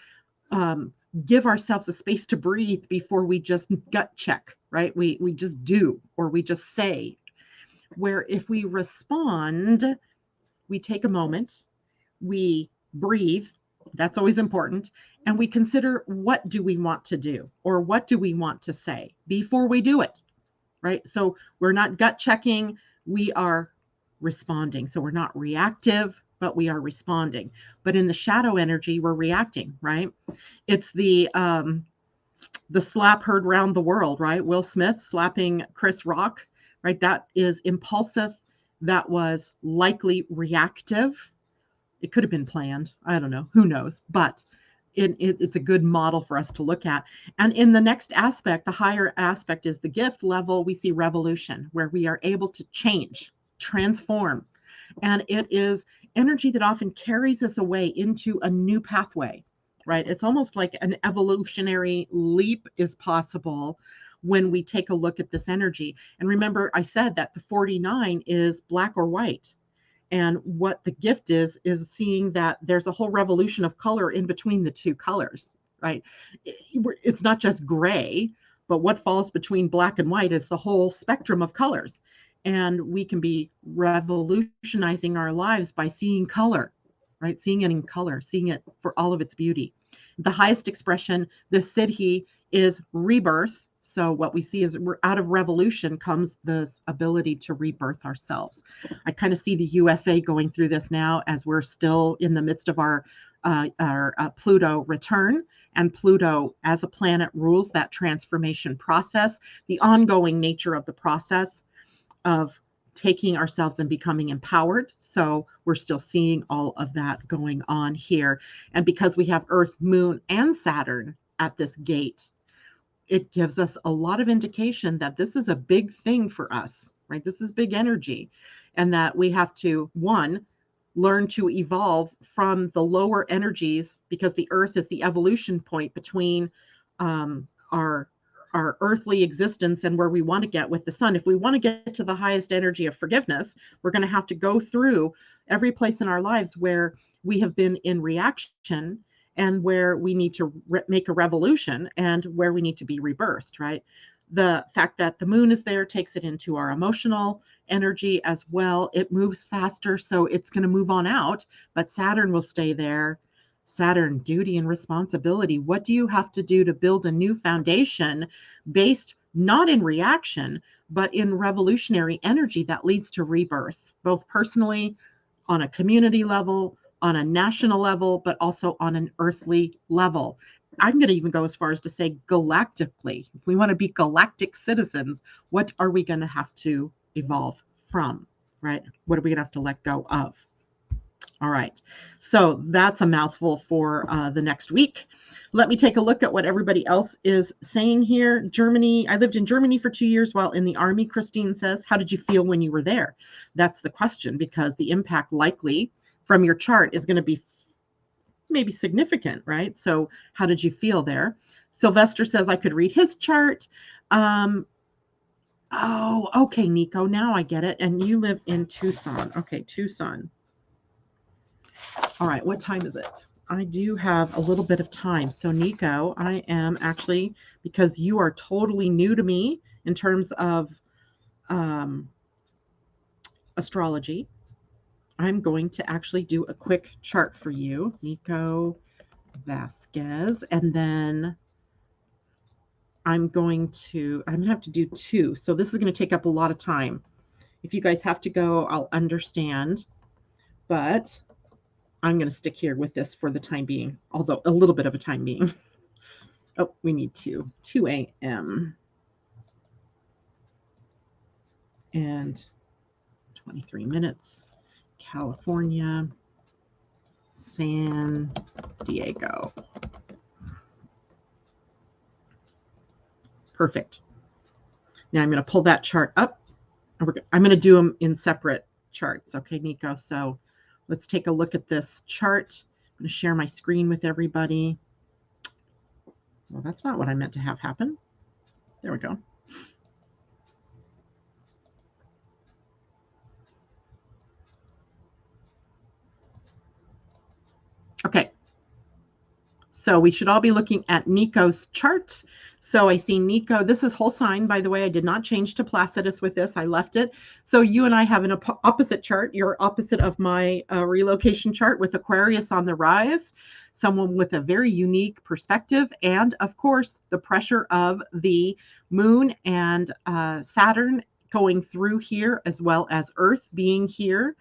give ourselves a space to breathe before we just gut check, right? We just do, or we just say. Where if we respond, we take a moment, we breathe, that's always important, and we consider what do we want to do or what do we want to say before we do it, right? So we're not gut checking, we are responding. So we're not reactive, but we are responding. But in the shadow energy, we're reacting, right? It's the slap heard round the world, right? Will Smith slapping Chris Rock, right? That is impulsive. That was likely reactive. It could have been planned. I don't know. Who knows? But it's a good model for us to look at. And in the next aspect, the higher aspect is the gift level. We see revolution, where we are able to change, transform. And it is energy that often carries us away into a new pathway, right? It's almost like an evolutionary leap is possible when we take a look at this energy. And remember, I said that the 49 is black or white. And what the gift is seeing that there's a whole revolution of color in between the two colors, right? It's not just gray, but what falls between black and white is the whole spectrum of colors. And we can be revolutionizing our lives by seeing color, right? Seeing it in color, seeing it for all of its beauty. The highest expression, the Siddhi, is rebirth. So what we see is we're out of revolution comes this ability to rebirth ourselves. I kind of see the USA going through this now as we're still in the midst of our Pluto return. And Pluto as a planet rules that transformation process, the ongoing nature of the process of taking ourselves and becoming empowered. So we're still seeing all of that going on here. And because we have Earth, Moon, and Saturn at this gate, it gives us a lot of indication that this is a big thing for us, right? This is big energy. And that we have to, one, learn to evolve from the lower energies, because the Earth is the evolution point between our earthly existence and where we want to get with the sun. If we want to get to the highest energy of forgiveness, we're going to have to go through every place in our lives where we have been in reaction and where we need to make a revolution and where we need to be rebirthed, right? The fact that the moon is there takes it into our emotional energy as well. It moves faster, so it's going to move on out, but Saturn will stay there. Saturn, duty and responsibility. What do you have to do to build a new foundation based not in reaction, but in revolutionary energy that leads to rebirth, both personally, on a community level, on a national level, but also on an earthly level. I'm going to even go as far as to say galactically. If we want to be galactic citizens, what are we going to have to evolve from, right? What are we going to have to let go of? All right. So that's a mouthful for the next week. Let me take a look at what everybody else is saying here. Germany. I lived in Germany for 2 years while in the Army, Christine says. How did you feel when you were there? That's the question, because the impact likely from your chart is going to be maybe significant, right? So how did you feel there? Sylvester says I could read his chart. Oh, okay, Nico, now I get it. And you live in Tucson. Okay, Tucson. All right, what time is it? I do have a little bit of time. So Nico, I am actually, because you are totally new to me in terms of astrology, I'm going to actually do a quick chart for you, Nico Vasquez, and then I'm going to have to do two. So this is going to take up a lot of time. If you guys have to go, I'll understand, but I'm going to stick here with this for the time being, although a little bit of a time being. Oh, we need 2 a.m. and 23 minutes. California, San Diego. Perfect. Now I'm going to pull that chart up. I'm going to do them in separate charts. Okay, Nico. So let's take a look at this chart. I'm going to share my screen with everybody. Well, that's not what I meant to have happen. There we go. Okay. So we should all be looking at Nico's chart. So I see Nico. This is whole sign, by the way. I did not change to Placidus with this. I left it. So you and I have an opposite chart. You're opposite of my relocation chart with Aquarius on the rise. Someone with a very unique perspective. And of course, the pressure of the moon and Saturn going through here, as well as Earth being here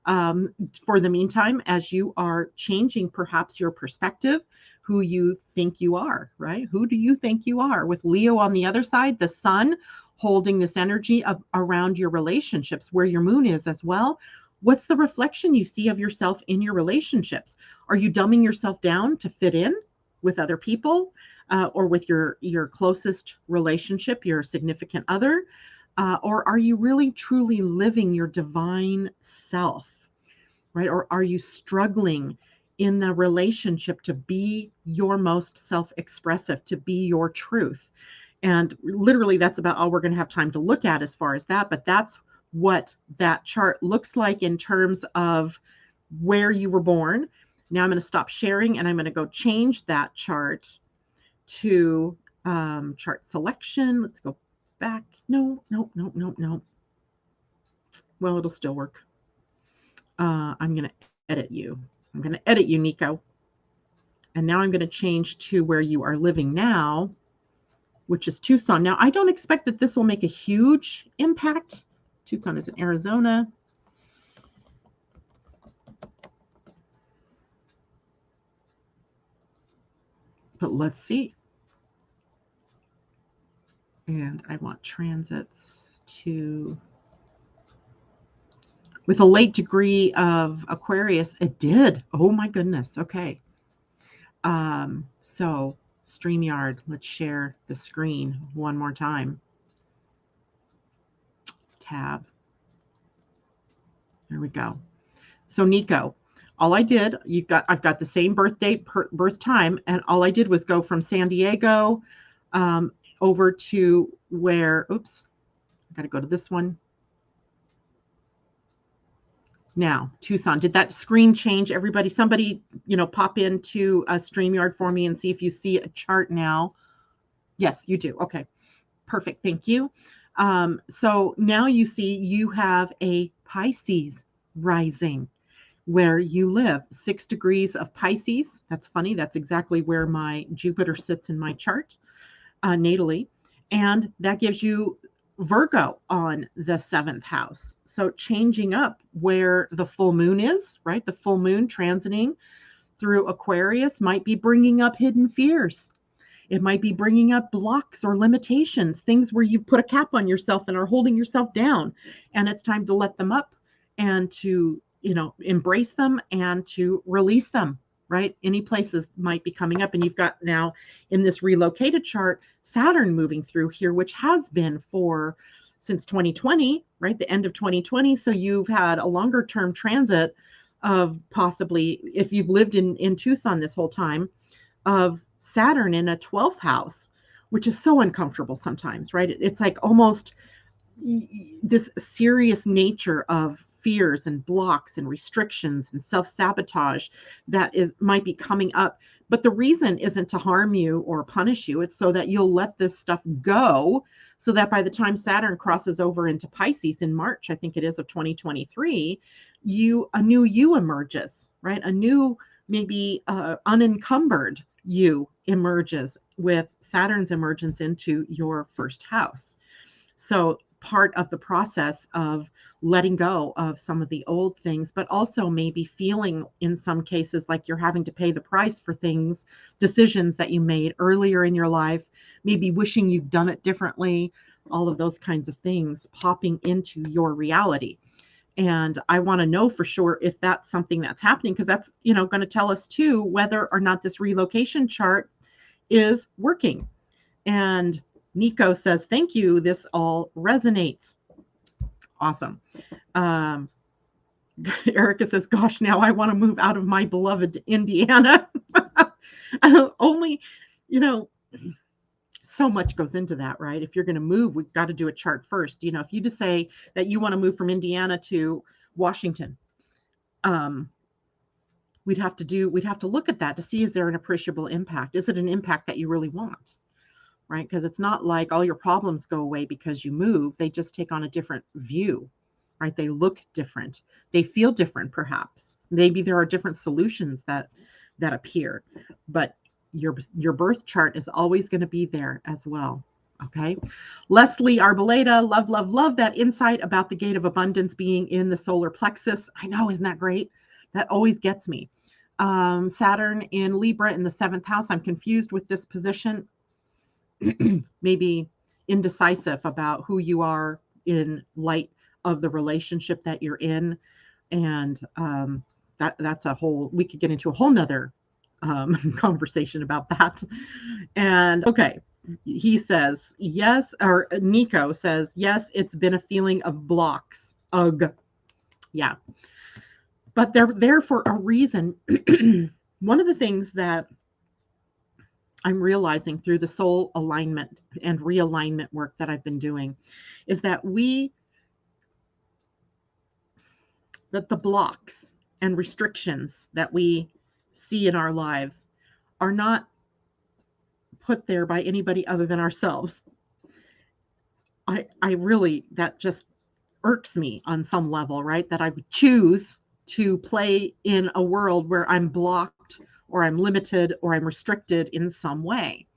for the meantime, as you are changing perhaps your perspective, who you think you are, right? Who do you think you are? With Leo on the other side, the sun holding this energy of around your relationships, where your moon is as well. What's the reflection you see of yourself in your relationships? Are you dumbing yourself down to fit in with other people or with your closest relationship, your significant other? Or are you really truly living your divine self, right? Or are you struggling in the relationship to be your most self-expressive, to be your truth? And literally that's about all we're going to have time to look at as far as that. But that's what that chart looks like in terms of where you were born. Now I'm going to stop sharing and I'm going to go change that chart to chart selection. Let's go back. No. Well, it'll still work. I'm going to edit you. I'm going to edit you, Nico. And now I'm going to change to where you are living now, which is Tucson. Now, I don't expect that this will make a huge impact. Tucson is in Arizona. But let's see. And I want transits to, with a late degree of Aquarius, it did. Oh my goodness. Okay. So StreamYard, let's share the screen one more time. Tab. There we go. So Nico, all I did, I've got the same birth date, birth time, and all I did was go from San Diego over to where, oops, I got to go to this one. Now, Tucson, did that screen change? Everybody, somebody, pop into a StreamYard for me and see if you see a chart now. Yes, you do. Okay, perfect. Thank you. So now you see you have a Pisces rising where you live, 6 degrees of Pisces. That's funny. That's exactly where my Jupiter sits in my chart natally. And that gives you Virgo on the 7th house. So changing up where the full moon is, right? The full moon transiting through Aquarius might be bringing up hidden fears. It might be bringing up blocks or limitations, things where you put a cap on yourself and are holding yourself down. And it's time to let them up and to, embrace them and to release them, right? Any places might be coming up. And you've got now in this relocated chart, Saturn moving through here, which has been since 2020, right? The end of 2020. So you've had a longer term transit of possibly, if you've lived in Tucson this whole time, of Saturn in a 12th house, which is so uncomfortable sometimes, right? It's like almost this serious nature of fears and blocks and restrictions and self-sabotage that might be coming up. But the reason isn't to harm you or punish you. It's so that you'll let this stuff go, so that by the time Saturn crosses over into Pisces in March, I think it is, of 2023, a new you emerges, right? A new, maybe unencumbered you emerges with Saturn's emergence into your first house. So part of the process of letting go of some of the old things, but also maybe feeling in some cases like you're having to pay the price for things, decisions that you made earlier in your life, maybe wishing you'd done it differently, all of those kinds of things popping into your reality. And I want to know for sure if that's something that's happening, because that's, going to tell us too whether or not this relocation chart is working. And Nico says, thank you. This all resonates. Awesome. Erica says, gosh, now I want to move out of my beloved Indiana. Only, so much goes into that, right? If you're going to move, we've got to do a chart first. If you just say that you want to move from Indiana to Washington, we'd have to look at that to see, is there an appreciable impact? Is it an impact that you really want? Right? Because it's not like all your problems go away because you move. They just take on a different view, right? They look different. They feel different, perhaps. Maybe there are different solutions that appear, but your birth chart is always going to be there as well. Okay. Leslie Arboleda, love that insight about the gate of abundance being in the solar plexus. I know, isn't that great? That always gets me. Saturn in Libra in the 7th house. I'm confused with this position. Maybe indecisive about who you are in light of the relationship that you're in. And that's we could get into a whole nother conversation about that. And okay, he says, yes, or Nico says, yes, it's been a feeling of blocks. Ugh. Yeah. But they're there for a reason. One of the things that I'm realizing through the soul alignment and realignment work that I've been doing is that the blocks and restrictions that we see in our lives are not put there by anybody other than ourselves. I really, that just irks me on some level, right? That I would choose to play in a world where I'm blocked or I'm limited or I'm restricted in some way.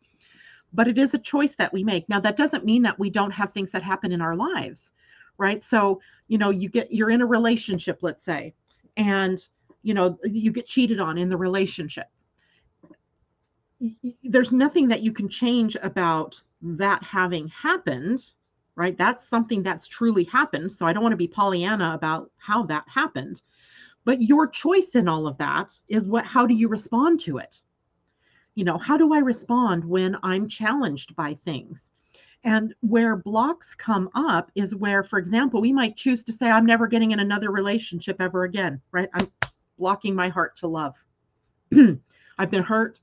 But it is a choice that we make. Now, that doesn't mean that we don't have things that happen in our lives, right? So, you're in a relationship, let's say, and, you get cheated on in the relationship. There's nothing that you can change about that having happened, right? That's something that's truly happened. So I don't want to be Pollyanna about how that happened. But your choice in all of that is how do you respond to it? How do I respond when I'm challenged by things? And where blocks come up is where, for example, we might choose to say, I'm never getting in another relationship ever again, right? I'm blocking my heart to love. I've been hurt,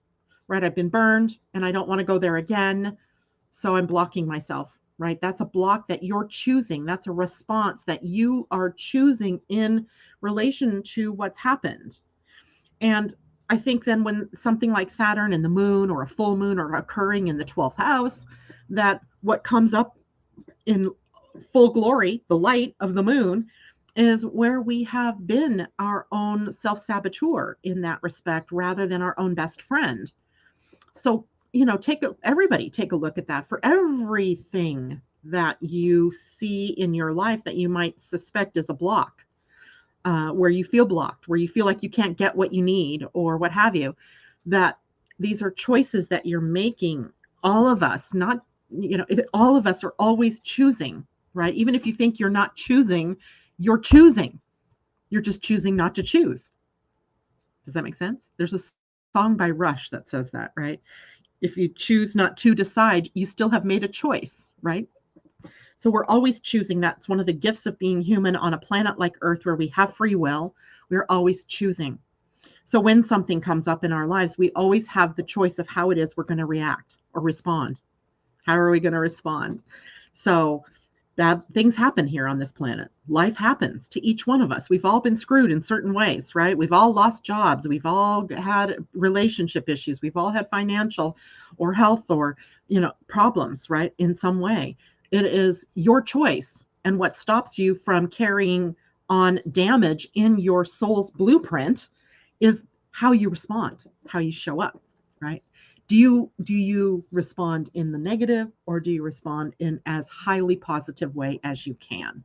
right? I've been burned and I don't want to go there again. So I'm blocking myself, right? That's a block that you're choosing. That's a response that you are choosing in relation to what's happened. And I think then when something like Saturn and the moon or a full moon are occurring in the 12th house, that what comes up in full glory, the light of the moon, is where we have been our own self-saboteur in that respect, rather than our own best friend. So, everybody take a look at that. For everything that you see in your life that you might suspect is a block, where you feel blocked, where you feel like you can't get what you need or what have you, that these are choices that you're making. All of us, all of us are always choosing, right? Even if you think you're not choosing, you're choosing. You're just choosing not to choose. Does that make sense? There's a song by Rush that says that, right? If you choose not to decide, you still have made a choice, right? So we're always choosing. That's one of the gifts of being human on a planet like Earth, where we have free will. We're always choosing. So when something comes up in our lives, we always have the choice of how it is we're going to react or respond. How are we going to respond? So bad things happen here on this planet. Life happens to each one of us. We've all been screwed in certain ways, right? We've all lost jobs. We've all had relationship issues. We've all had financial or health or, problems, right? In some way. It is your choice. And what stops you from carrying on damage in your soul's blueprint is how you respond, how you show up, right? Do you respond in the negative, or do you respond in as highly positive way as you can?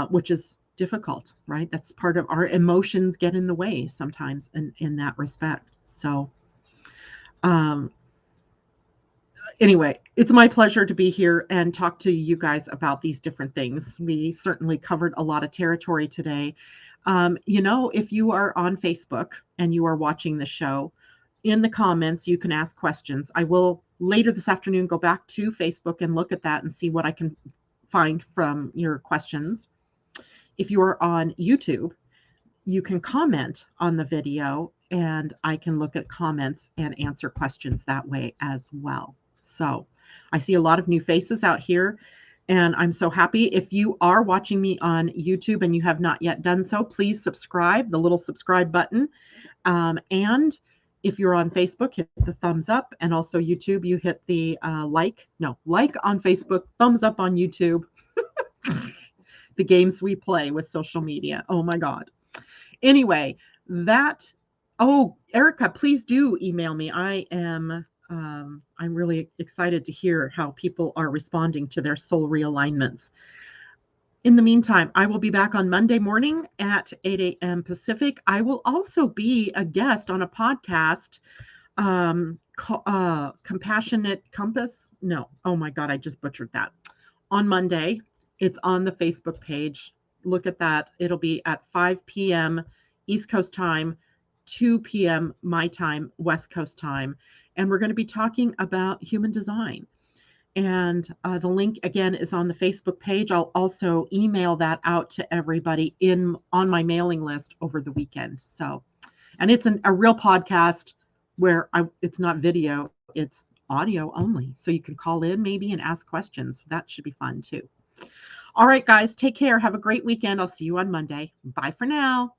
Which is difficult, right? That's part of our emotions get in the way sometimes in that respect. So anyway, it's my pleasure to be here and talk to you guys about these different things. We certainly covered a lot of territory today. If you are on Facebook and you are watching the show, in the comments, you can ask questions. I will later this afternoon go back to Facebook and look at that and see what I can find from your questions. If you are on YouTube, you can comment on the video and I can look at comments and answer questions that way as well. So I see a lot of new faces out here, and I'm so happy. If you are watching me on YouTube and you have not yet done so, please subscribe, the little subscribe button. And if you're on Facebook, hit the thumbs up, and also YouTube, you hit the like on Facebook, thumbs up on YouTube. The games we play with social media. Oh my God. Anyway, Erica, please do email me. I'm really excited to hear how people are responding to their soul realignments. In the meantime, I will be back on Monday morning at 8 a.m. Pacific. I will also be a guest on a podcast, Compassionate Compass. No, oh my God, I just butchered that. On Monday, it's on the Facebook page. Look at that. It'll be at 5 p.m. East Coast time, 2 p.m. my time, West Coast time. And we're going to be talking about human design. And the link, again, is on the Facebook page. I'll also email that out to everybody on my mailing list over the weekend. So, and it's a real podcast where it's not video, it's audio only. So you can call in maybe and ask questions. That should be fun too. All right, guys, take care. Have a great weekend. I'll see you on Monday. Bye for now.